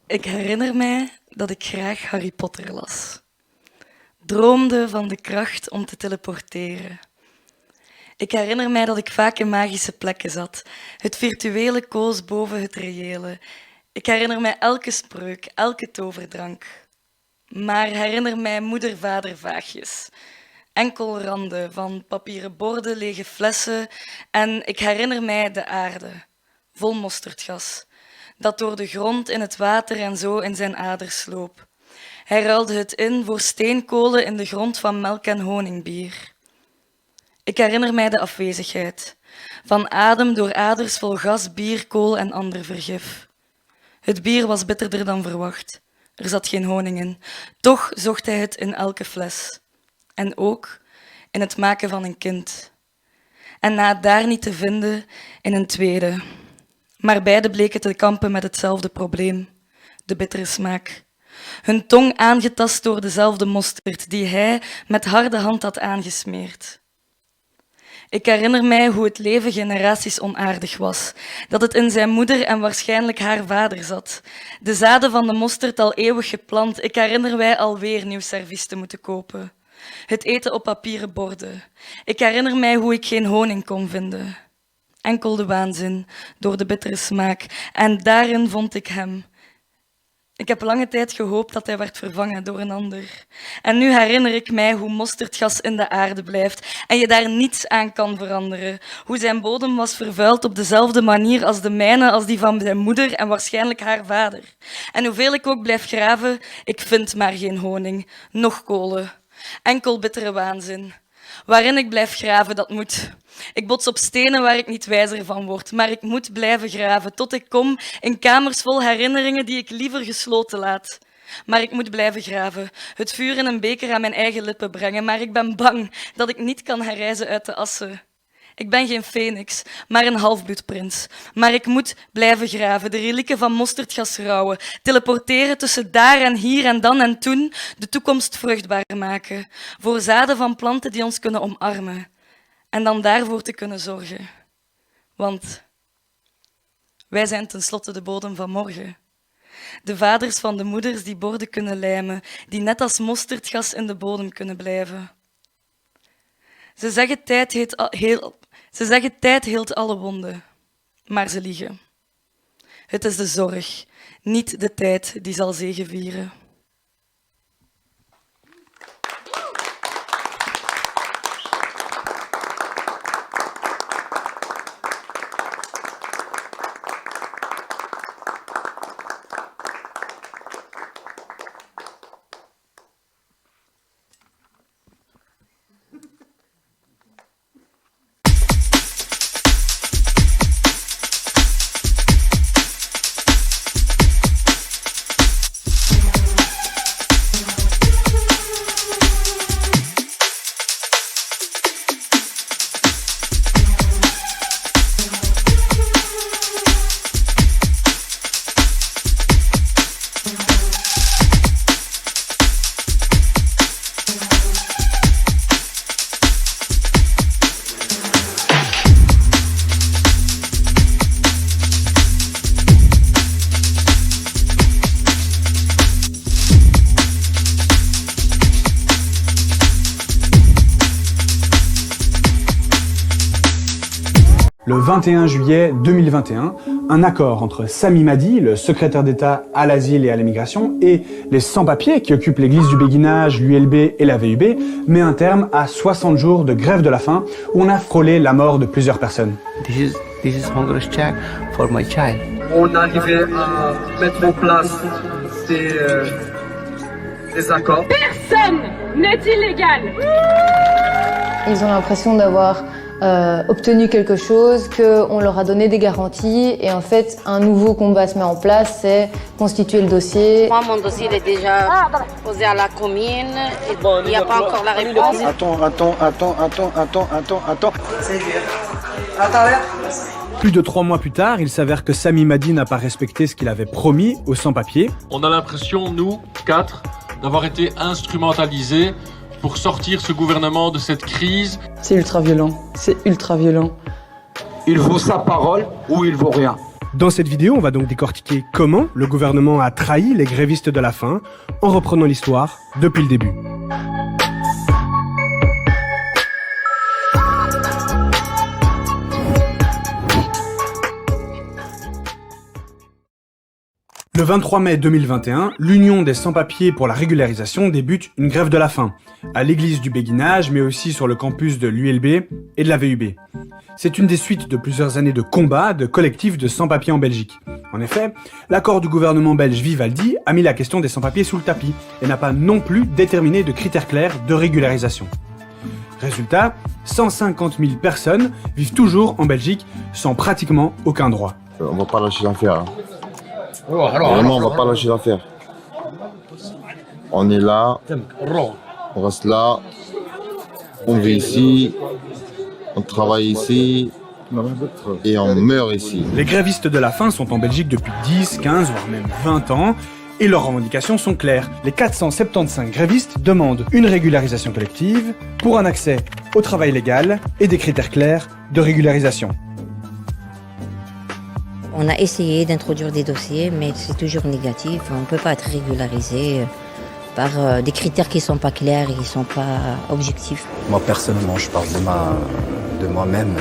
Ik herinner mij dat ik graag Harry Potter las. Droomde van de kracht om te teleporteren. Ik herinner mij dat ik vaak in magische plekken zat. Het virtuele koos boven het reële. Ik herinner mij elke spreuk, elke toverdrank. Maar herinner mij moeder-vader vaagjes. Enkel randen van papieren borden, lege flessen. En ik herinner mij de aarde, vol mosterdgas, dat door de grond in het water en zo in zijn aders sloop. Hij ruilde het in voor steenkolen in de grond van melk en honingbier. Ik herinner mij de afwezigheid, van adem door aders vol gas, bier, kool en ander vergif. Het bier was bitterder dan verwacht. Er zat geen honing in. Toch zocht hij het in elke fles. En ook in het maken van een kind. En na het daar niet te vinden, in een tweede. Maar beide bleken te kampen met hetzelfde probleem, de bittere smaak. Hun tong aangetast door dezelfde mosterd die hij met harde hand had aangesmeerd. Ik herinner mij hoe het leven generaties onaardig was. Dat het in zijn moeder en waarschijnlijk haar vader zat. De zaden van de mosterd al eeuwig geplant. Ik herinner mij alweer nieuw servies te moeten kopen. Het eten op papieren borden. Ik herinner mij hoe ik geen honing kon vinden. Enkel de waanzin, door de bittere smaak. En daarin vond ik hem. Ik heb lange tijd gehoopt dat hij werd vervangen door een ander. En nu herinner ik mij hoe mosterdgas in de aarde blijft en je daar niets aan kan veranderen. Hoe zijn bodem was vervuild op dezelfde manier als de mijne, als die van zijn moeder en waarschijnlijk haar vader. En hoeveel ik ook blijf graven, ik vind maar geen honing, noch kolen. Enkel bittere waanzin. Waarin ik blijf graven, dat moet. Ik bots op stenen waar ik niet wijzer van word, maar ik moet blijven graven tot ik kom in kamers vol herinneringen die ik liever gesloten laat. Maar ik moet blijven graven, het vuur in een beker aan mijn eigen lippen brengen, maar ik ben bang dat ik niet kan herrijzen uit de assen. Ik ben geen Phoenix, maar een halfbloedprins. Maar ik moet blijven graven, de relieken van mosterdgas rouwen, teleporteren tussen daar en hier en dan en toen, de toekomst vruchtbaar maken, voor zaden van planten die ons kunnen omarmen. En dan daarvoor te kunnen zorgen. Want wij zijn tenslotte de bodem van morgen. De vaders van de moeders die borden kunnen lijmen, die net als mosterdgas in de bodem kunnen blijven. Ze zeggen tijd heelt alle wonden, maar ze liegen. Het is de zorg, niet de tijd die zal zegevieren. Le 21 juillet 2021, un accord entre Sami Madi, le secrétaire d'État à l'asile et à l'immigration, et les sans-papiers qui occupent l'église du béguinage, l'ULB et la VUB, met un terme à 60 jours de grève de la faim où on a frôlé la mort de plusieurs personnes. This is hunger check for my child. On arrivait à mettre en place des accords. Personne n'est illégal. Ils ont l'impression d'avoir obtenu quelque chose, qu'on leur a donné des garanties et en fait un nouveau combat se met en place, c'est constituer le dossier. Moi mon dossier est déjà posé à la commune, il n'y a pas encore la réponse. Attends. Plus de 3 mois plus tard, il s'avère que Sami Madi n'a pas respecté ce qu'il avait promis aux sans-papiers. On a l'impression, nous, 4, d'avoir été instrumentalisés pour sortir ce gouvernement de cette crise. C'est ultra violent, Il vaut sa parole ou il vaut rien. Dans cette vidéo, on va donc décortiquer comment le gouvernement a trahi les grévistes de la faim en reprenant l'histoire depuis le début. Le 23 mai 2021, l'Union des sans-papiers pour la régularisation débute une grève de la faim, à l'église du béguinage, mais aussi sur le campus de l'ULB et de la VUB. C'est une des suites de plusieurs années de combats de collectifs de sans-papiers en Belgique. En effet, l'accord du gouvernement belge Vivaldi a mis la question des sans-papiers sous le tapis et n'a pas non plus déterminé de critères clairs de régularisation. Résultat, 150 000 personnes vivent toujours en Belgique sans pratiquement aucun droit. On va pas lâcher l'affaire. Vraiment, on va pas lâcher l'affaire. On est là, on reste là, on vit ici, on travaille ici et on meurt ici. Les grévistes de la faim sont en Belgique depuis 10, 15, voire même 20 ans et leurs revendications sont claires. Les 475 grévistes demandent une régularisation collective pour un accès au travail légal et des critères clairs de régularisation. On a essayé d'introduire des dossiers, mais c'est toujours négatif. On ne peut pas être régularisé par des critères qui ne sont pas clairs et qui ne sont pas objectifs. Moi, personnellement, je parle de moi-même.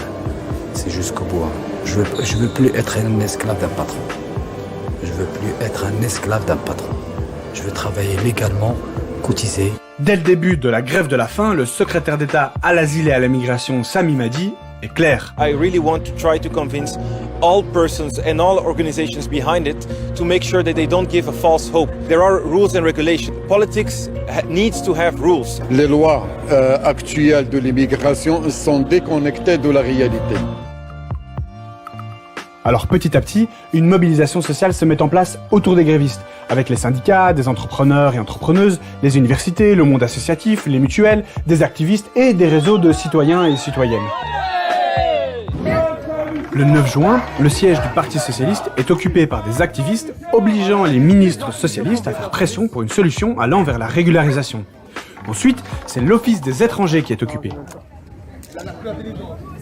C'est jusqu'au bout. Je veux plus être un esclave d'un patron. Je veux plus être un esclave d'un patron. Je veux travailler légalement, cotiser. Dès le début de la grève de la faim, le secrétaire d'État à l'asile et à la migration, Sami Madi, est clair. I really want to try to convince all persons and all organizations behind it to make sure that they don't give a false hope. There are rules and regulations. Politics needs to have rules. Les lois actuelles de l'immigration sont déconnectées de la réalité. Alors petit à petit, une mobilisation sociale se met en place autour des grévistes, avec les syndicats, des entrepreneurs et entrepreneuses, les universités, le monde associatif, les mutuelles, des activistes et des réseaux de citoyens et citoyennes. Le 9 juin, le siège du Parti socialiste est occupé par des activistes obligeant les ministres socialistes à faire pression pour une solution allant vers la régularisation. Ensuite, c'est l'Office des étrangers qui est occupé.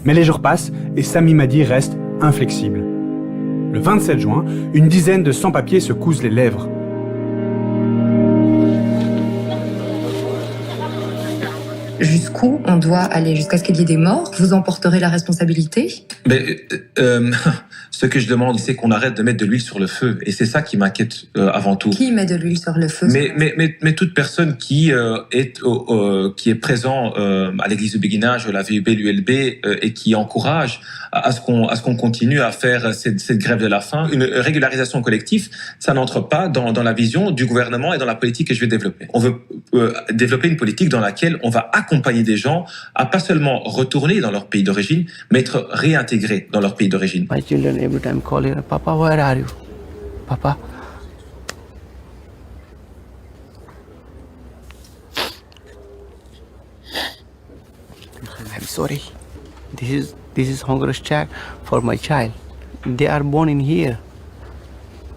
Mais les jours passent et Sami Madi reste inflexible. Le 27 juin, une dizaine de sans-papiers se cousent les lèvres. Jusqu'où on doit aller? Jusqu'à ce qu'il y ait des morts? Vous en porterez la responsabilité? Ce que je demande, c'est qu'on arrête de mettre de l'huile sur le feu. Et c'est ça qui m'inquiète avant tout. Qui met de l'huile sur le feu? Mais toute personne qui est présent à l'église du béguinage, la VUB, l'ULB, et qui encourage à ce qu'on continue à faire cette grève de la faim. Une régularisation collective, ça n'entre pas dans la vision du gouvernement et dans la politique que je vais développer. On veut développer une politique dans laquelle on va accompagner des gens à pas seulement retourner dans leur pays d'origine, mais être réintégrés dans leur pays d'origine. My children every time calling, Papa, where are you? Papa. I'm sorry. This is hunger check for my child. They are born in here.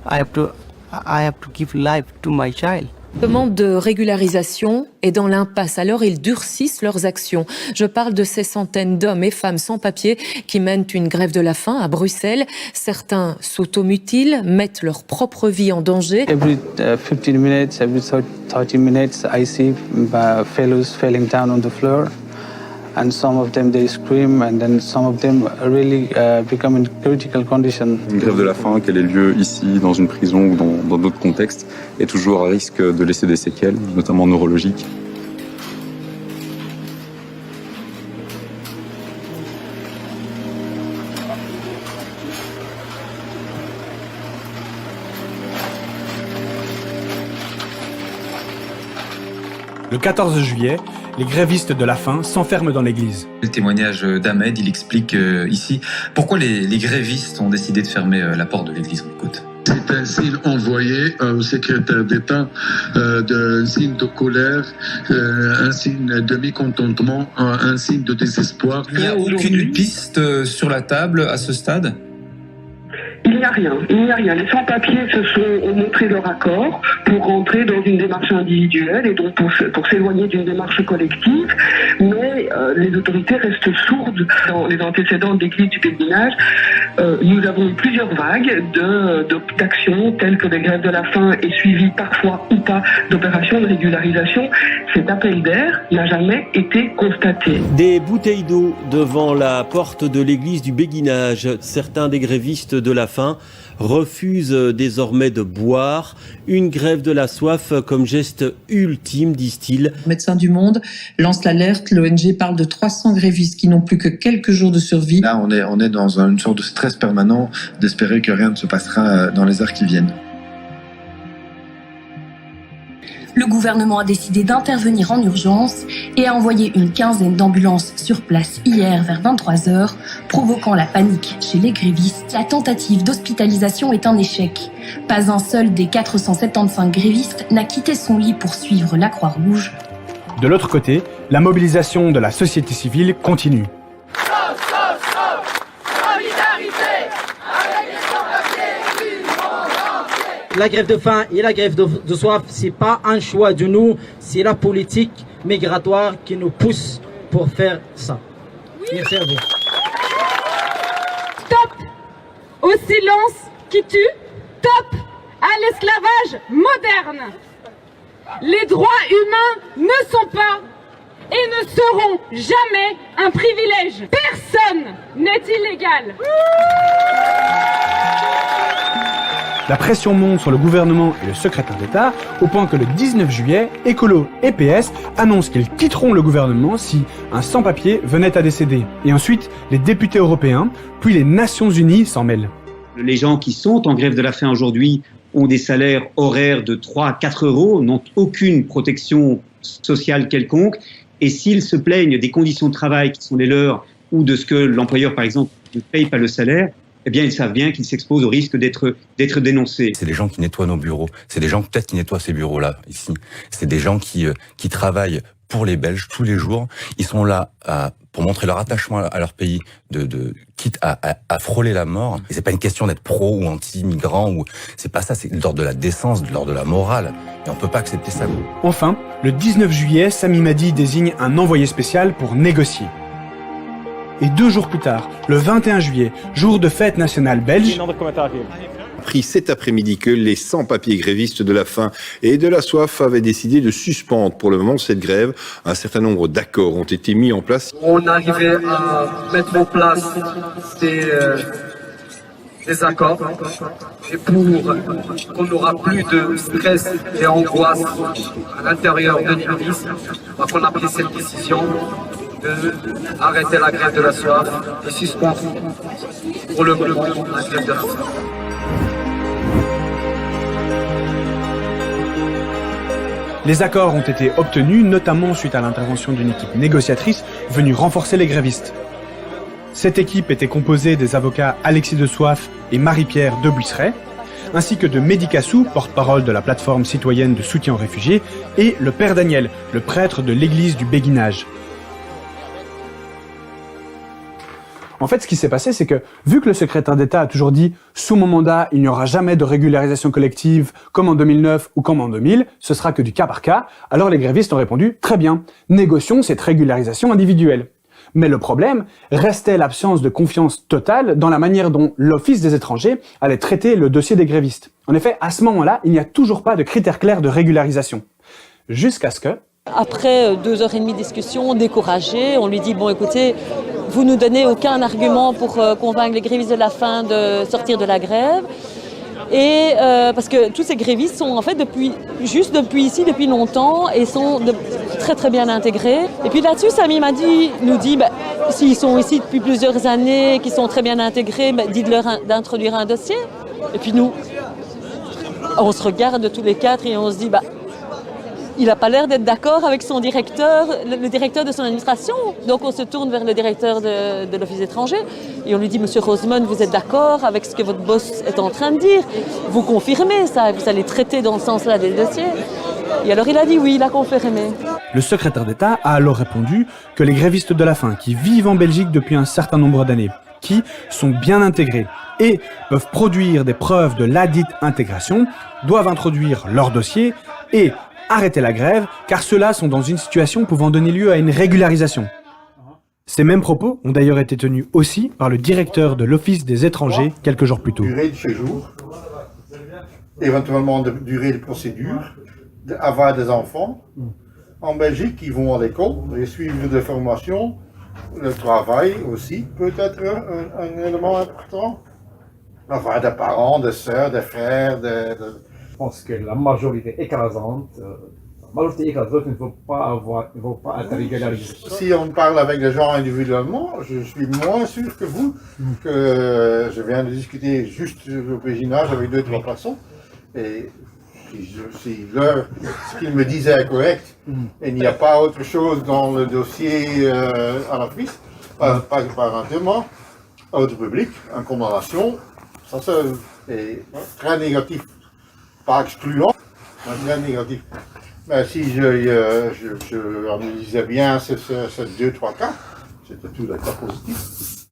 I have to give life to my child. La demande de régularisation est dans l'impasse, alors ils durcissent leurs actions. Je parle de ces centaines d'hommes et femmes sans papier qui mènent une grève de la faim à Bruxelles. Certains s'automutilent, mettent leur propre vie en danger. Every 15 minutes, every 30 minutes, I see fellows falling down on the floor. And some of them they scream, and then some of them really become in critical condition. Une grève de la faim, qu'elle ait lieu ici, dans une prison ou dans d'autres contextes, est toujours à risque de laisser des séquelles, notamment neurologiques. Le 14 juillet, les grévistes de la faim s'enferment dans l'église. Le témoignage d'Ahmed, il explique ici pourquoi les grévistes ont décidé de fermer la porte de l'église. On écoute. C'est un signe envoyé au secrétaire d'État, un signe de colère, un signe de mécontentement, un signe de désespoir. Il n'y a aucune piste sur la table à ce stade ? Il n'y a rien. Les sans-papiers ont montré leur accord pour rentrer dans une démarche individuelle et donc pour s'éloigner d'une démarche collective, mais les autorités restent sourdes. Dans les antécédents de l'église du pèlerinage, nous avons eu plusieurs vagues d'actions telles que des grèves de la faim et suivies parfois ou pas d'opérations de régularisation. Cet appel d'air n'a jamais été constaté. Des bouteilles d'eau devant la porte de l'église du béguinage. Certains des grévistes de la faim refusent désormais de boire. Une grève de la soif comme geste ultime, disent-ils. Médecins du Monde lance l'alerte. L'ONG parle de 300 grévistes qui n'ont plus que quelques jours de survie. Là, on est dans une sorte de stress permanent d'espérer que rien ne se passera dans les heures qui viennent. Le gouvernement a décidé d'intervenir en urgence et a envoyé une quinzaine d'ambulances sur place hier vers 23h, provoquant la panique chez les grévistes. La tentative d'hospitalisation est un échec. Pas un seul des 475 grévistes n'a quitté son lit pour suivre la Croix-Rouge. De l'autre côté, la mobilisation de la société civile continue. La grève de faim et la grève de soif, c'est pas un choix de nous, c'est la politique migratoire qui nous pousse pour faire ça. Merci à vous. Stop au silence qui tue. Stop à l'esclavage moderne. Les droits humains ne sont pas et ne seront jamais un privilège. Personne n'est illégal. La pression monte sur le gouvernement et le secrétaire d'État, au point que le 19 juillet, Écolo et PS annoncent qu'ils quitteront le gouvernement si un sans-papier venait à décéder. Et ensuite, les députés européens, puis les Nations Unies s'en mêlent. Les gens qui sont en grève de la faim aujourd'hui ont des salaires horaires de 3 à 4 euros, n'ont aucune protection sociale quelconque. Et s'ils se plaignent des conditions de travail qui sont les leurs ou de ce que l'employeur, par exemple, ne paye pas le salaire, eh bien, ils savent bien qu'ils s'exposent au risque d'être dénoncés. C'est les gens qui nettoient nos bureaux. C'est des gens peut-être qui nettoient ces bureaux-là, ici. C'est des gens qui travaillent pour les Belges tous les jours. Ils sont là pour montrer leur attachement à leur pays, quitte à frôler la mort. Et c'est pas une question d'être pro ou anti-migrant, ou c'est pas ça, c'est de l'ordre de la décence, de l'ordre de la morale. Et on peut pas accepter ça. Enfin, le 19 juillet, Sami Madi désigne un envoyé spécial pour négocier. Et 2 jours plus tard, le 21 juillet, jour de fête nationale belge, appris cet après-midi que les sans-papiers grévistes de la faim et de la soif avaient décidé de suspendre pour le moment cette grève. Un certain nombre d'accords ont été mis en place. On arrivait à mettre en place des accords et pour qu'on n'aura plus de stress et angoisse à l'intérieur de Greenpeace, on a pris cette décision d'arrêter la grève de la soif et suspendre pour le moment la grève de la faim. les accords ont été obtenus, notamment suite à l'intervention d'une équipe négociatrice venue renforcer les grévistes. Cette équipe était composée des avocats Alexis de Soif et Marie-Pierre de Buisseret, ainsi que de Mehdi Kassou, porte-parole de la plateforme citoyenne de soutien aux réfugiés, et le père Daniel, le prêtre de l'église du Béguinage. En fait, ce qui s'est passé, c'est que, vu que le secrétaire d'État a toujours dit « sous mon mandat, il n'y aura jamais de régularisation collective, comme en 2009 ou comme en 2000, ce sera que du cas par cas », alors les grévistes ont répondu « très bien, négocions cette régularisation individuelle ». Mais le problème restait l'absence de confiance totale dans la manière dont l'Office des étrangers allait traiter le dossier des grévistes. En effet, à ce moment-là, il n'y a toujours pas de critères clairs de régularisation. Jusqu'à ce que... Après 2h30 de discussion, découragé, on lui dit « bon écoutez, vous nous donnez aucun argument pour convaincre les grévistes de la faim de sortir de la grève ». Et parce que tous ces grévistes sont en fait depuis depuis longtemps et sont très très bien intégrés. Et puis là-dessus, Sami nous dit s'ils sont ici depuis plusieurs années, qu'ils sont très bien intégrés, dites-leur d'introduire un dossier. Et puis nous, on se regarde tous les quatre et on se dit il n'a pas l'air d'être d'accord avec son directeur, le directeur de son administration. Donc on se tourne vers le directeur de l'Office étranger et on lui dit « Monsieur Rosemond, vous êtes d'accord avec ce que votre boss est en train de dire? Vous confirmez ça? Vous allez traiter dans ce sens-là des dossiers ?» Et alors il a dit oui, il a confirmé. Le secrétaire d'État a alors répondu que les grévistes de la faim qui vivent en Belgique depuis un certain nombre d'années, qui sont bien intégrés et peuvent produire des preuves de ladite intégration, doivent introduire leur dossier et arrêter la grève, car ceux-là sont dans une situation pouvant donner lieu à une régularisation. Ces mêmes propos ont d'ailleurs été tenus aussi par le directeur de l'Office des étrangers quelques jours plus tôt. Durée de séjour, éventuellement de durée de procédure, avoir des enfants en Belgique qui vont à l'école, et suivre des formations, le travail aussi peut être un élément important. Avoir des parents, des sœurs, des frères, Je pense que la majorité écrasante ne veut pas être régularisée. Si on parle avec les gens individuellement, je suis moins sûr que vous, que je viens de discuter juste au Béguinage avec 2-3 personnes, et si ce qu'ils me disaient est correct, et il n'y a pas autre chose dans le dossier à la FIS, par un témoin, autre public, en condamnation, ça c'est très négatif. Pas excluant, mais très négatif. Mais si je analysais bien ces 2-3 cas, c'était tout des cas positifs.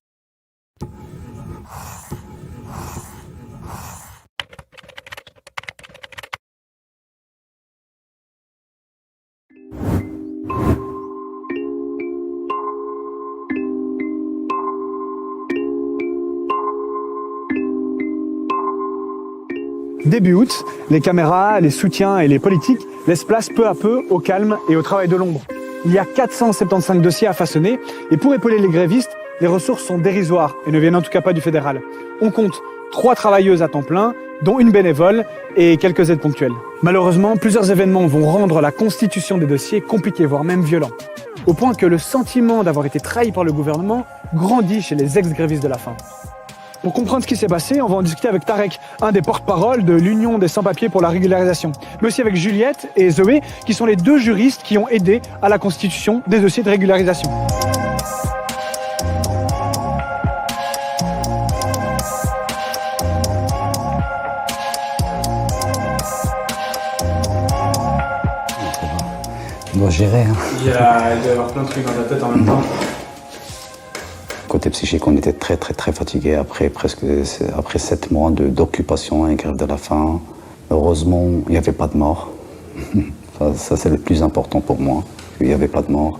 Début août, les caméras, les soutiens et les politiques laissent place peu à peu au calme et au travail de l'ombre. Il y a 475 dossiers à façonner et pour épauler les grévistes, les ressources sont dérisoires et ne viennent en tout cas pas du fédéral. On compte 3 travailleuses à temps plein, dont une bénévole et quelques aides ponctuelles. Malheureusement, plusieurs événements vont rendre la constitution des dossiers compliquée, voire même violent. Au point que le sentiment d'avoir été trahi par le gouvernement grandit chez les ex-grévistes de la faim. Pour comprendre ce qui s'est passé, on va en discuter avec Tarek, un des porte-parole de l'Union des sans-papiers pour la régularisation, mais aussi avec Juliette et Zoé, qui sont les 2 juristes qui ont aidé à la constitution des dossiers de régularisation. On doit gérer. Il doit y avoir plein de trucs dans la tête en même temps. Côté psychique, on était très fatigués après 7 mois d'occupation et grève de la faim. Heureusement, il n'y avait pas de mort. Ça c'est le plus important pour moi. Il n'y avait pas de mort.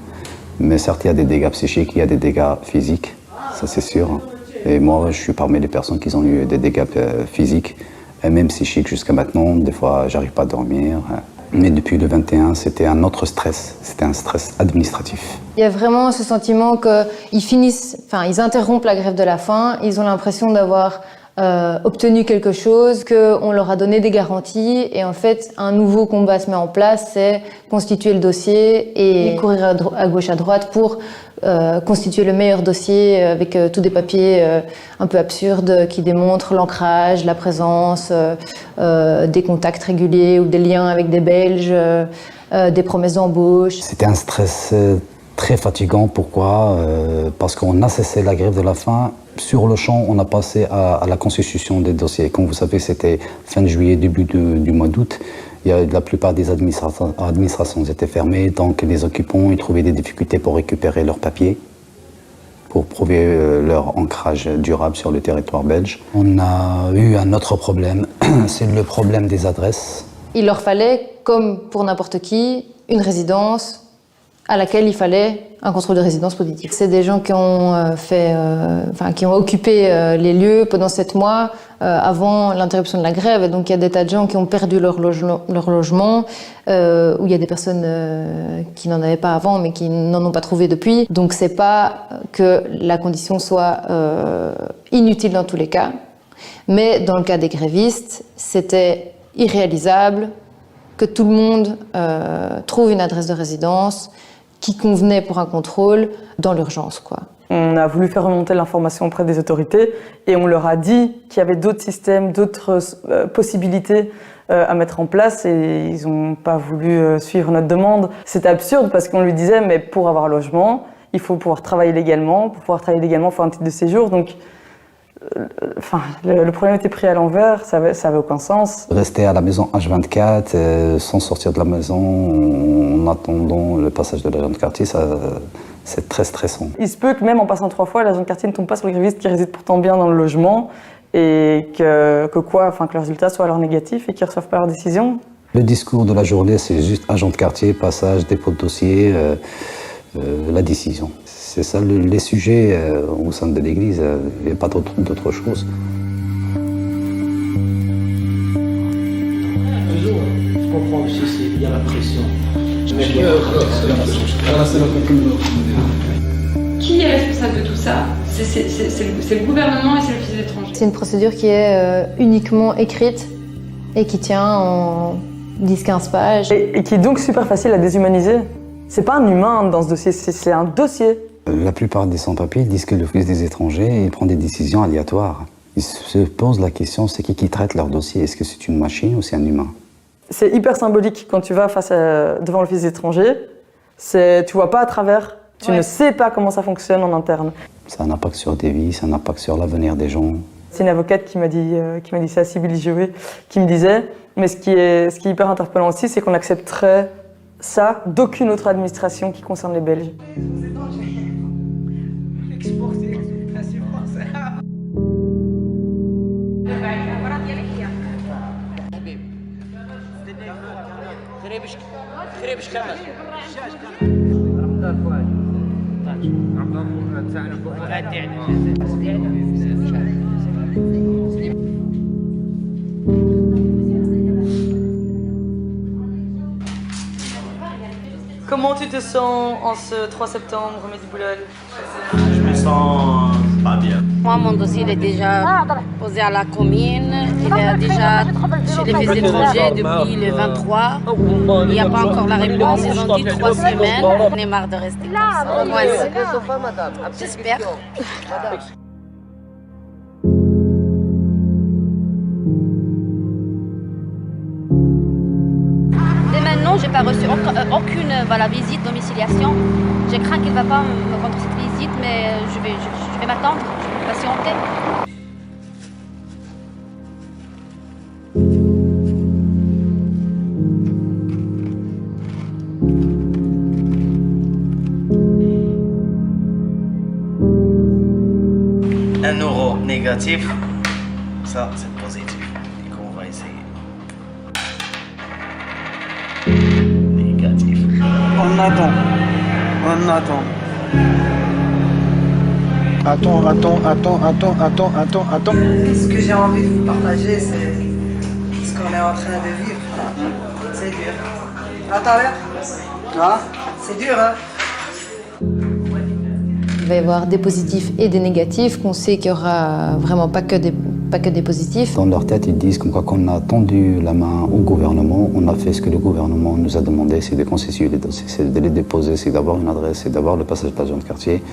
Mais certes, il y a des dégâts psychiques, il y a des dégâts physiques, ça c'est sûr. Et moi, je suis parmi les personnes qui ont eu des dégâts physiques et même psychiques jusqu'à maintenant. Des fois, j'arrive pas à dormir. Mais depuis le 21, c'était un autre stress. C'était un stress administratif. Il y a vraiment ce sentiment qu'ils interrompent la grève de la faim. Ils ont l'impression d'avoir obtenu quelque chose, qu'on leur a donné des garanties. Et en fait, un nouveau combat se met en place, c'est constituer le dossier et courir à gauche, à droite pour constituer le meilleur dossier avec tous des papiers un peu absurdes qui démontrent l'ancrage, la présence, des contacts réguliers ou des liens avec des Belges, des promesses d'embauche. C'était un stress très fatigant. Pourquoi ? Parce qu'on a cessé la grève de la faim. Sur le champ, on a passé à la constitution des dossiers. Comme vous savez, c'était fin juillet, début du mois d'août. La plupart des administrations étaient fermées, donc les occupants ils trouvaient des difficultés pour récupérer leurs papiers, pour prouver leur ancrage durable sur le territoire belge. On a eu un autre problème, c'est le problème des adresses. Il leur fallait, comme pour n'importe qui, une résidence à laquelle il fallait un contrôle de résidence positif. C'est des gens qui ont qui ont occupé les lieux pendant 7 mois avant l'interruption de la grève. Et donc il y a des tas de gens qui ont perdu leur logement, où il y a des personnes qui n'en avaient pas avant, mais qui n'en ont pas trouvé depuis. Donc c'est pas que la condition soit inutile dans tous les cas, mais dans le cas des grévistes, c'était irréalisable que tout le monde trouve une adresse de résidence qui convenait pour un contrôle dans l'urgence, quoi. On a voulu faire remonter l'information auprès des autorités et on leur a dit qu'il y avait d'autres systèmes, d'autres possibilités à mettre en place et ils n'ont pas voulu suivre notre demande. C'était absurde parce qu'on lui disait mais pour avoir logement, il faut pouvoir travailler légalement. Pour pouvoir travailler légalement, il faut un titre de séjour. Donc le problème était pris à l'envers, ça avait aucun sens. Rester à la maison H24 sans sortir de la maison en attendant le passage de l'agent de quartier, c'est très stressant. Il se peut que même en passant 3 fois, l'agent de quartier ne tombe pas sur le gréviste qui réside pourtant bien dans le logement et que le résultat soit alors négatif et qu'ils ne reçoivent pas leur décision. Le discours de la journée, c'est juste agent de quartier, passage, dépôt de dossier, la décision. C'est ça les sujets au sein de l'Église, il n'y a pas d'autre chose. Je comprends aussi, il y a la pression. Qui est responsable de tout ça? C'est le gouvernement et c'est l'Office des étrangers. C'est une procédure qui est uniquement écrite et qui tient en 10-15 pages. Et qui est donc super facile à déshumaniser. C'est pas un humain dans ce dossier, c'est un dossier. La plupart des sans-papiers disent que l'Office des étrangers prend des décisions aléatoires. Ils se posent la question, c'est qui traite leur dossier? Est-ce que c'est une machine ou c'est un humain? C'est hyper symbolique quand tu vas devant l'Office des étrangers. Tu vois pas à travers, tu ne sais pas comment ça fonctionne en interne. Ça a un impact sur des vies, ça a un impact sur l'avenir des gens. C'est une avocate qui m'a dit ça, Sybille Jouet, qui me disait, mais ce qui est hyper interpellant aussi, c'est qu'on accepterait ça d'aucune autre administration qui concerne les Belges. Comment tu te sens en ce 3 septembre, Mehdi Boulal? Je me sens pas bien. Moi, mon dossier il est déjà posé à la commune. Il est déjà chez les étrangers depuis le 23. Il n'y a pas encore la réponse. Ils ont dit 3 semaines. On est marre de rester comme ça. Au moins, j'espère. Dès maintenant, j'ai pas reçu aucune visite, domiciliation. Je crains qu'il ne va pas me rendre cette visite, mais je vais m'attendre, je vais patienter. €1 négatif, ça c'est positif. Et qu'on va essayer. Négatif. On attend. Attends. Ce que j'ai envie de vous partager, c'est ce qu'on est en train de vivre. C'est dur. Attends là. C'est dur, hein. Il va y avoir des positifs et des négatifs, qu'on sait qu'il n'y aura vraiment pas que des positifs. Dans leur tête, ils disent qu'on a tendu la main au gouvernement, on a fait ce que le gouvernement nous a demandé, c'est de constituer les dossiers, c'est de les déposer, c'est d'avoir une adresse, c'est d'avoir le passage d'agent de quartier.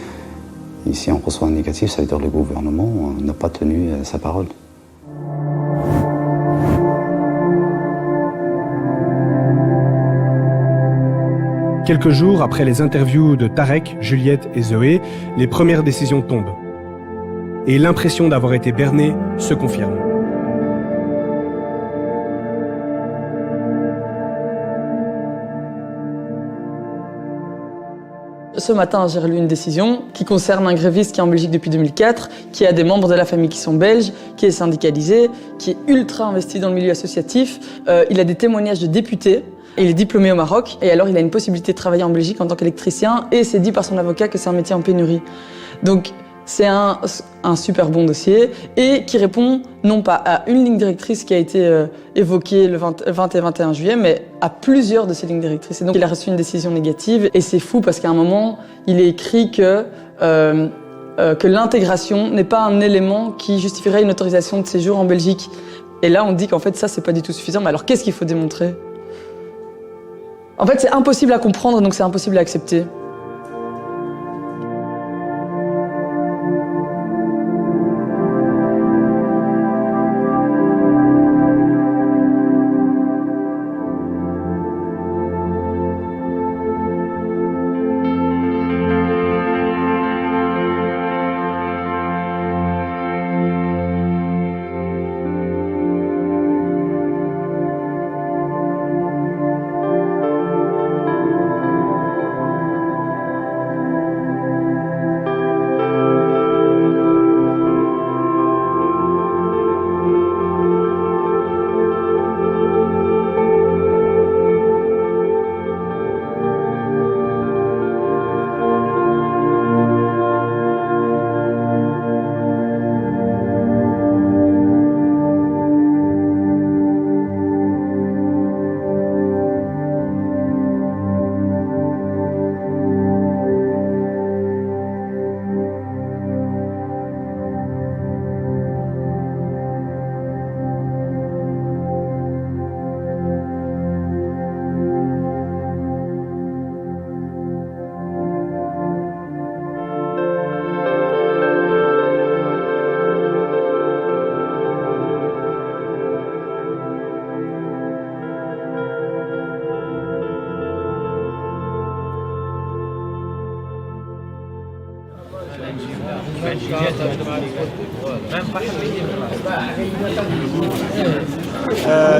Ici, on reçoit un négatif, ça veut dire que le gouvernement n'a pas tenu sa parole. Quelques jours après les interviews de Tarek, Juliette et Zoé, les premières décisions tombent. Et l'impression d'avoir été berné se confirme. Ce matin, j'ai relu une décision qui concerne un gréviste qui est en Belgique depuis 2004, qui a des membres de la famille qui sont belges, qui est syndicalisé, qui est ultra investi dans le milieu associatif. Il a des témoignages de députés. Et il est diplômé au Maroc, et alors il a une possibilité de travailler en Belgique en tant qu'électricien, et c'est dit par son avocat que c'est un métier en pénurie. Donc c'est un super bon dossier, et qui répond non pas à une ligne directrice qui a été évoquée le 20 et 21 juillet, mais à plusieurs de ces lignes directrices. Et donc il a reçu une décision négative, et c'est fou parce qu'à un moment, il est écrit que l'intégration n'est pas un élément qui justifierait une autorisation de séjour en Belgique. Et là on dit qu'en fait ça c'est pas du tout suffisant, mais alors qu'est-ce qu'il faut démontrer ? En fait, c'est impossible à comprendre, donc c'est impossible à accepter.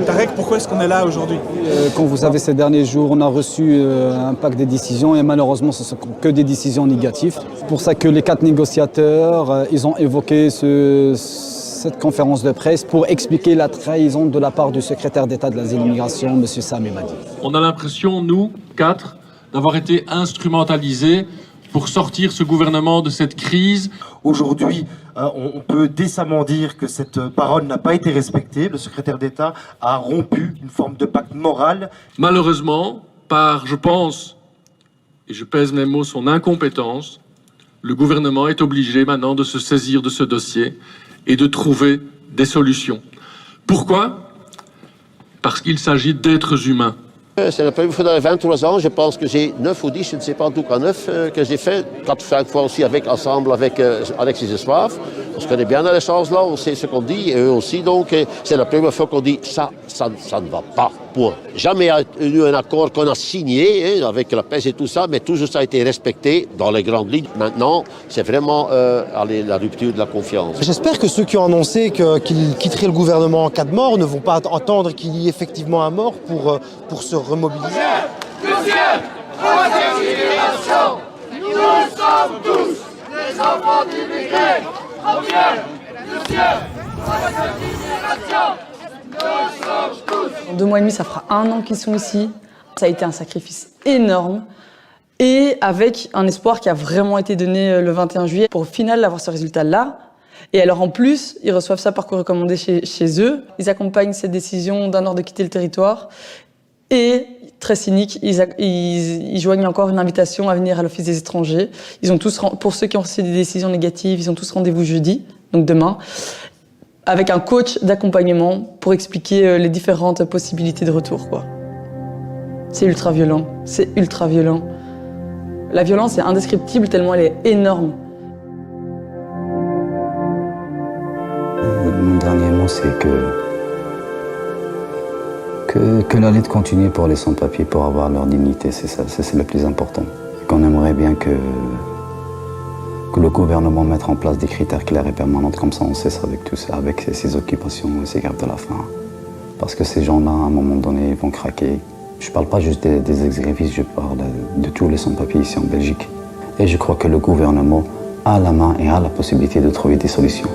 Tarek, pourquoi est-ce qu'on est là aujourd'hui? Comme vous savez, ces derniers jours, on a reçu un pack de décisions et malheureusement, ce ne sont que des décisions négatives. C'est pour ça que les 4 négociateurs, ils ont évoqué cette conférence de presse pour expliquer la trahison de la part du secrétaire d'État de l'Asile et l'immigration, M. Sami Madi. On a l'impression, nous, 4, d'avoir été instrumentalisés pour sortir ce gouvernement de cette crise. Aujourd'hui, on peut décemment dire que cette parole n'a pas été respectée. Le secrétaire d'État a rompu une forme de pacte moral. Malheureusement, par, je pense, et je pèse mes mots, son incompétence, le gouvernement est obligé maintenant de se saisir de ce dossier et de trouver des solutions. Pourquoi ? Parce qu'il s'agit d'êtres humains. C'est la première fois dans les 23 ans, je pense que j'ai 9 ou 10, je ne sais pas en tout cas 9, que j'ai fait 4-5 fois aussi ensemble avec Alexis et Soif. On se connaît bien dans les choses-là, on sait ce qu'on dit, et eux aussi, donc c'est la première fois qu'on dit ça ne va pas, point. Jamais il y a eu un accord qu'on a signé avec la pêche et tout ça, mais toujours ça a été respecté dans les grandes lignes. Maintenant, c'est vraiment la rupture de la confiance. J'espère que ceux qui ont annoncé qu'ils quitteraient le gouvernement en cas de mort ne vont pas attendre qu'il y ait effectivement un mort pour se remobiliser. Troisième génération, nous sommes tous les enfants d'immigrés. En 2 mois et demi, ça fera 1 an qu'ils sont ici. Ça a été un sacrifice énorme et avec un espoir qui a vraiment été donné le 21 juillet pour au final avoir ce résultat-là. Et alors en plus, ils reçoivent ça par courrier recommandé chez eux. Ils accompagnent cette décision d'un ordre de quitter le territoire et, très cynique, ils joignent encore une invitation à venir à l'Office des étrangers. Ils ont tous, pour ceux qui ont reçu des décisions négatives, ils ont tous rendez-vous jeudi, donc demain, avec un coach d'accompagnement pour expliquer les différentes possibilités de retour, quoi. C'est ultra violent, c'est ultra violent. La violence est indescriptible tellement elle est énorme. Mon dernier mot, c'est que la lutte continue pour les sans-papiers, pour avoir leur dignité, c'est ça, c'est le plus important. Et qu'on aimerait bien que le gouvernement mette en place des critères clairs et permanents, comme ça on cesse avec tout ça, avec ces occupations et ces grèves de la faim. Parce que ces gens-là, à un moment donné, vont craquer. Je ne parle pas juste des ex-grévistes, je parle de tous les sans-papiers ici en Belgique. Et je crois que le gouvernement a la main et a la possibilité de trouver des solutions.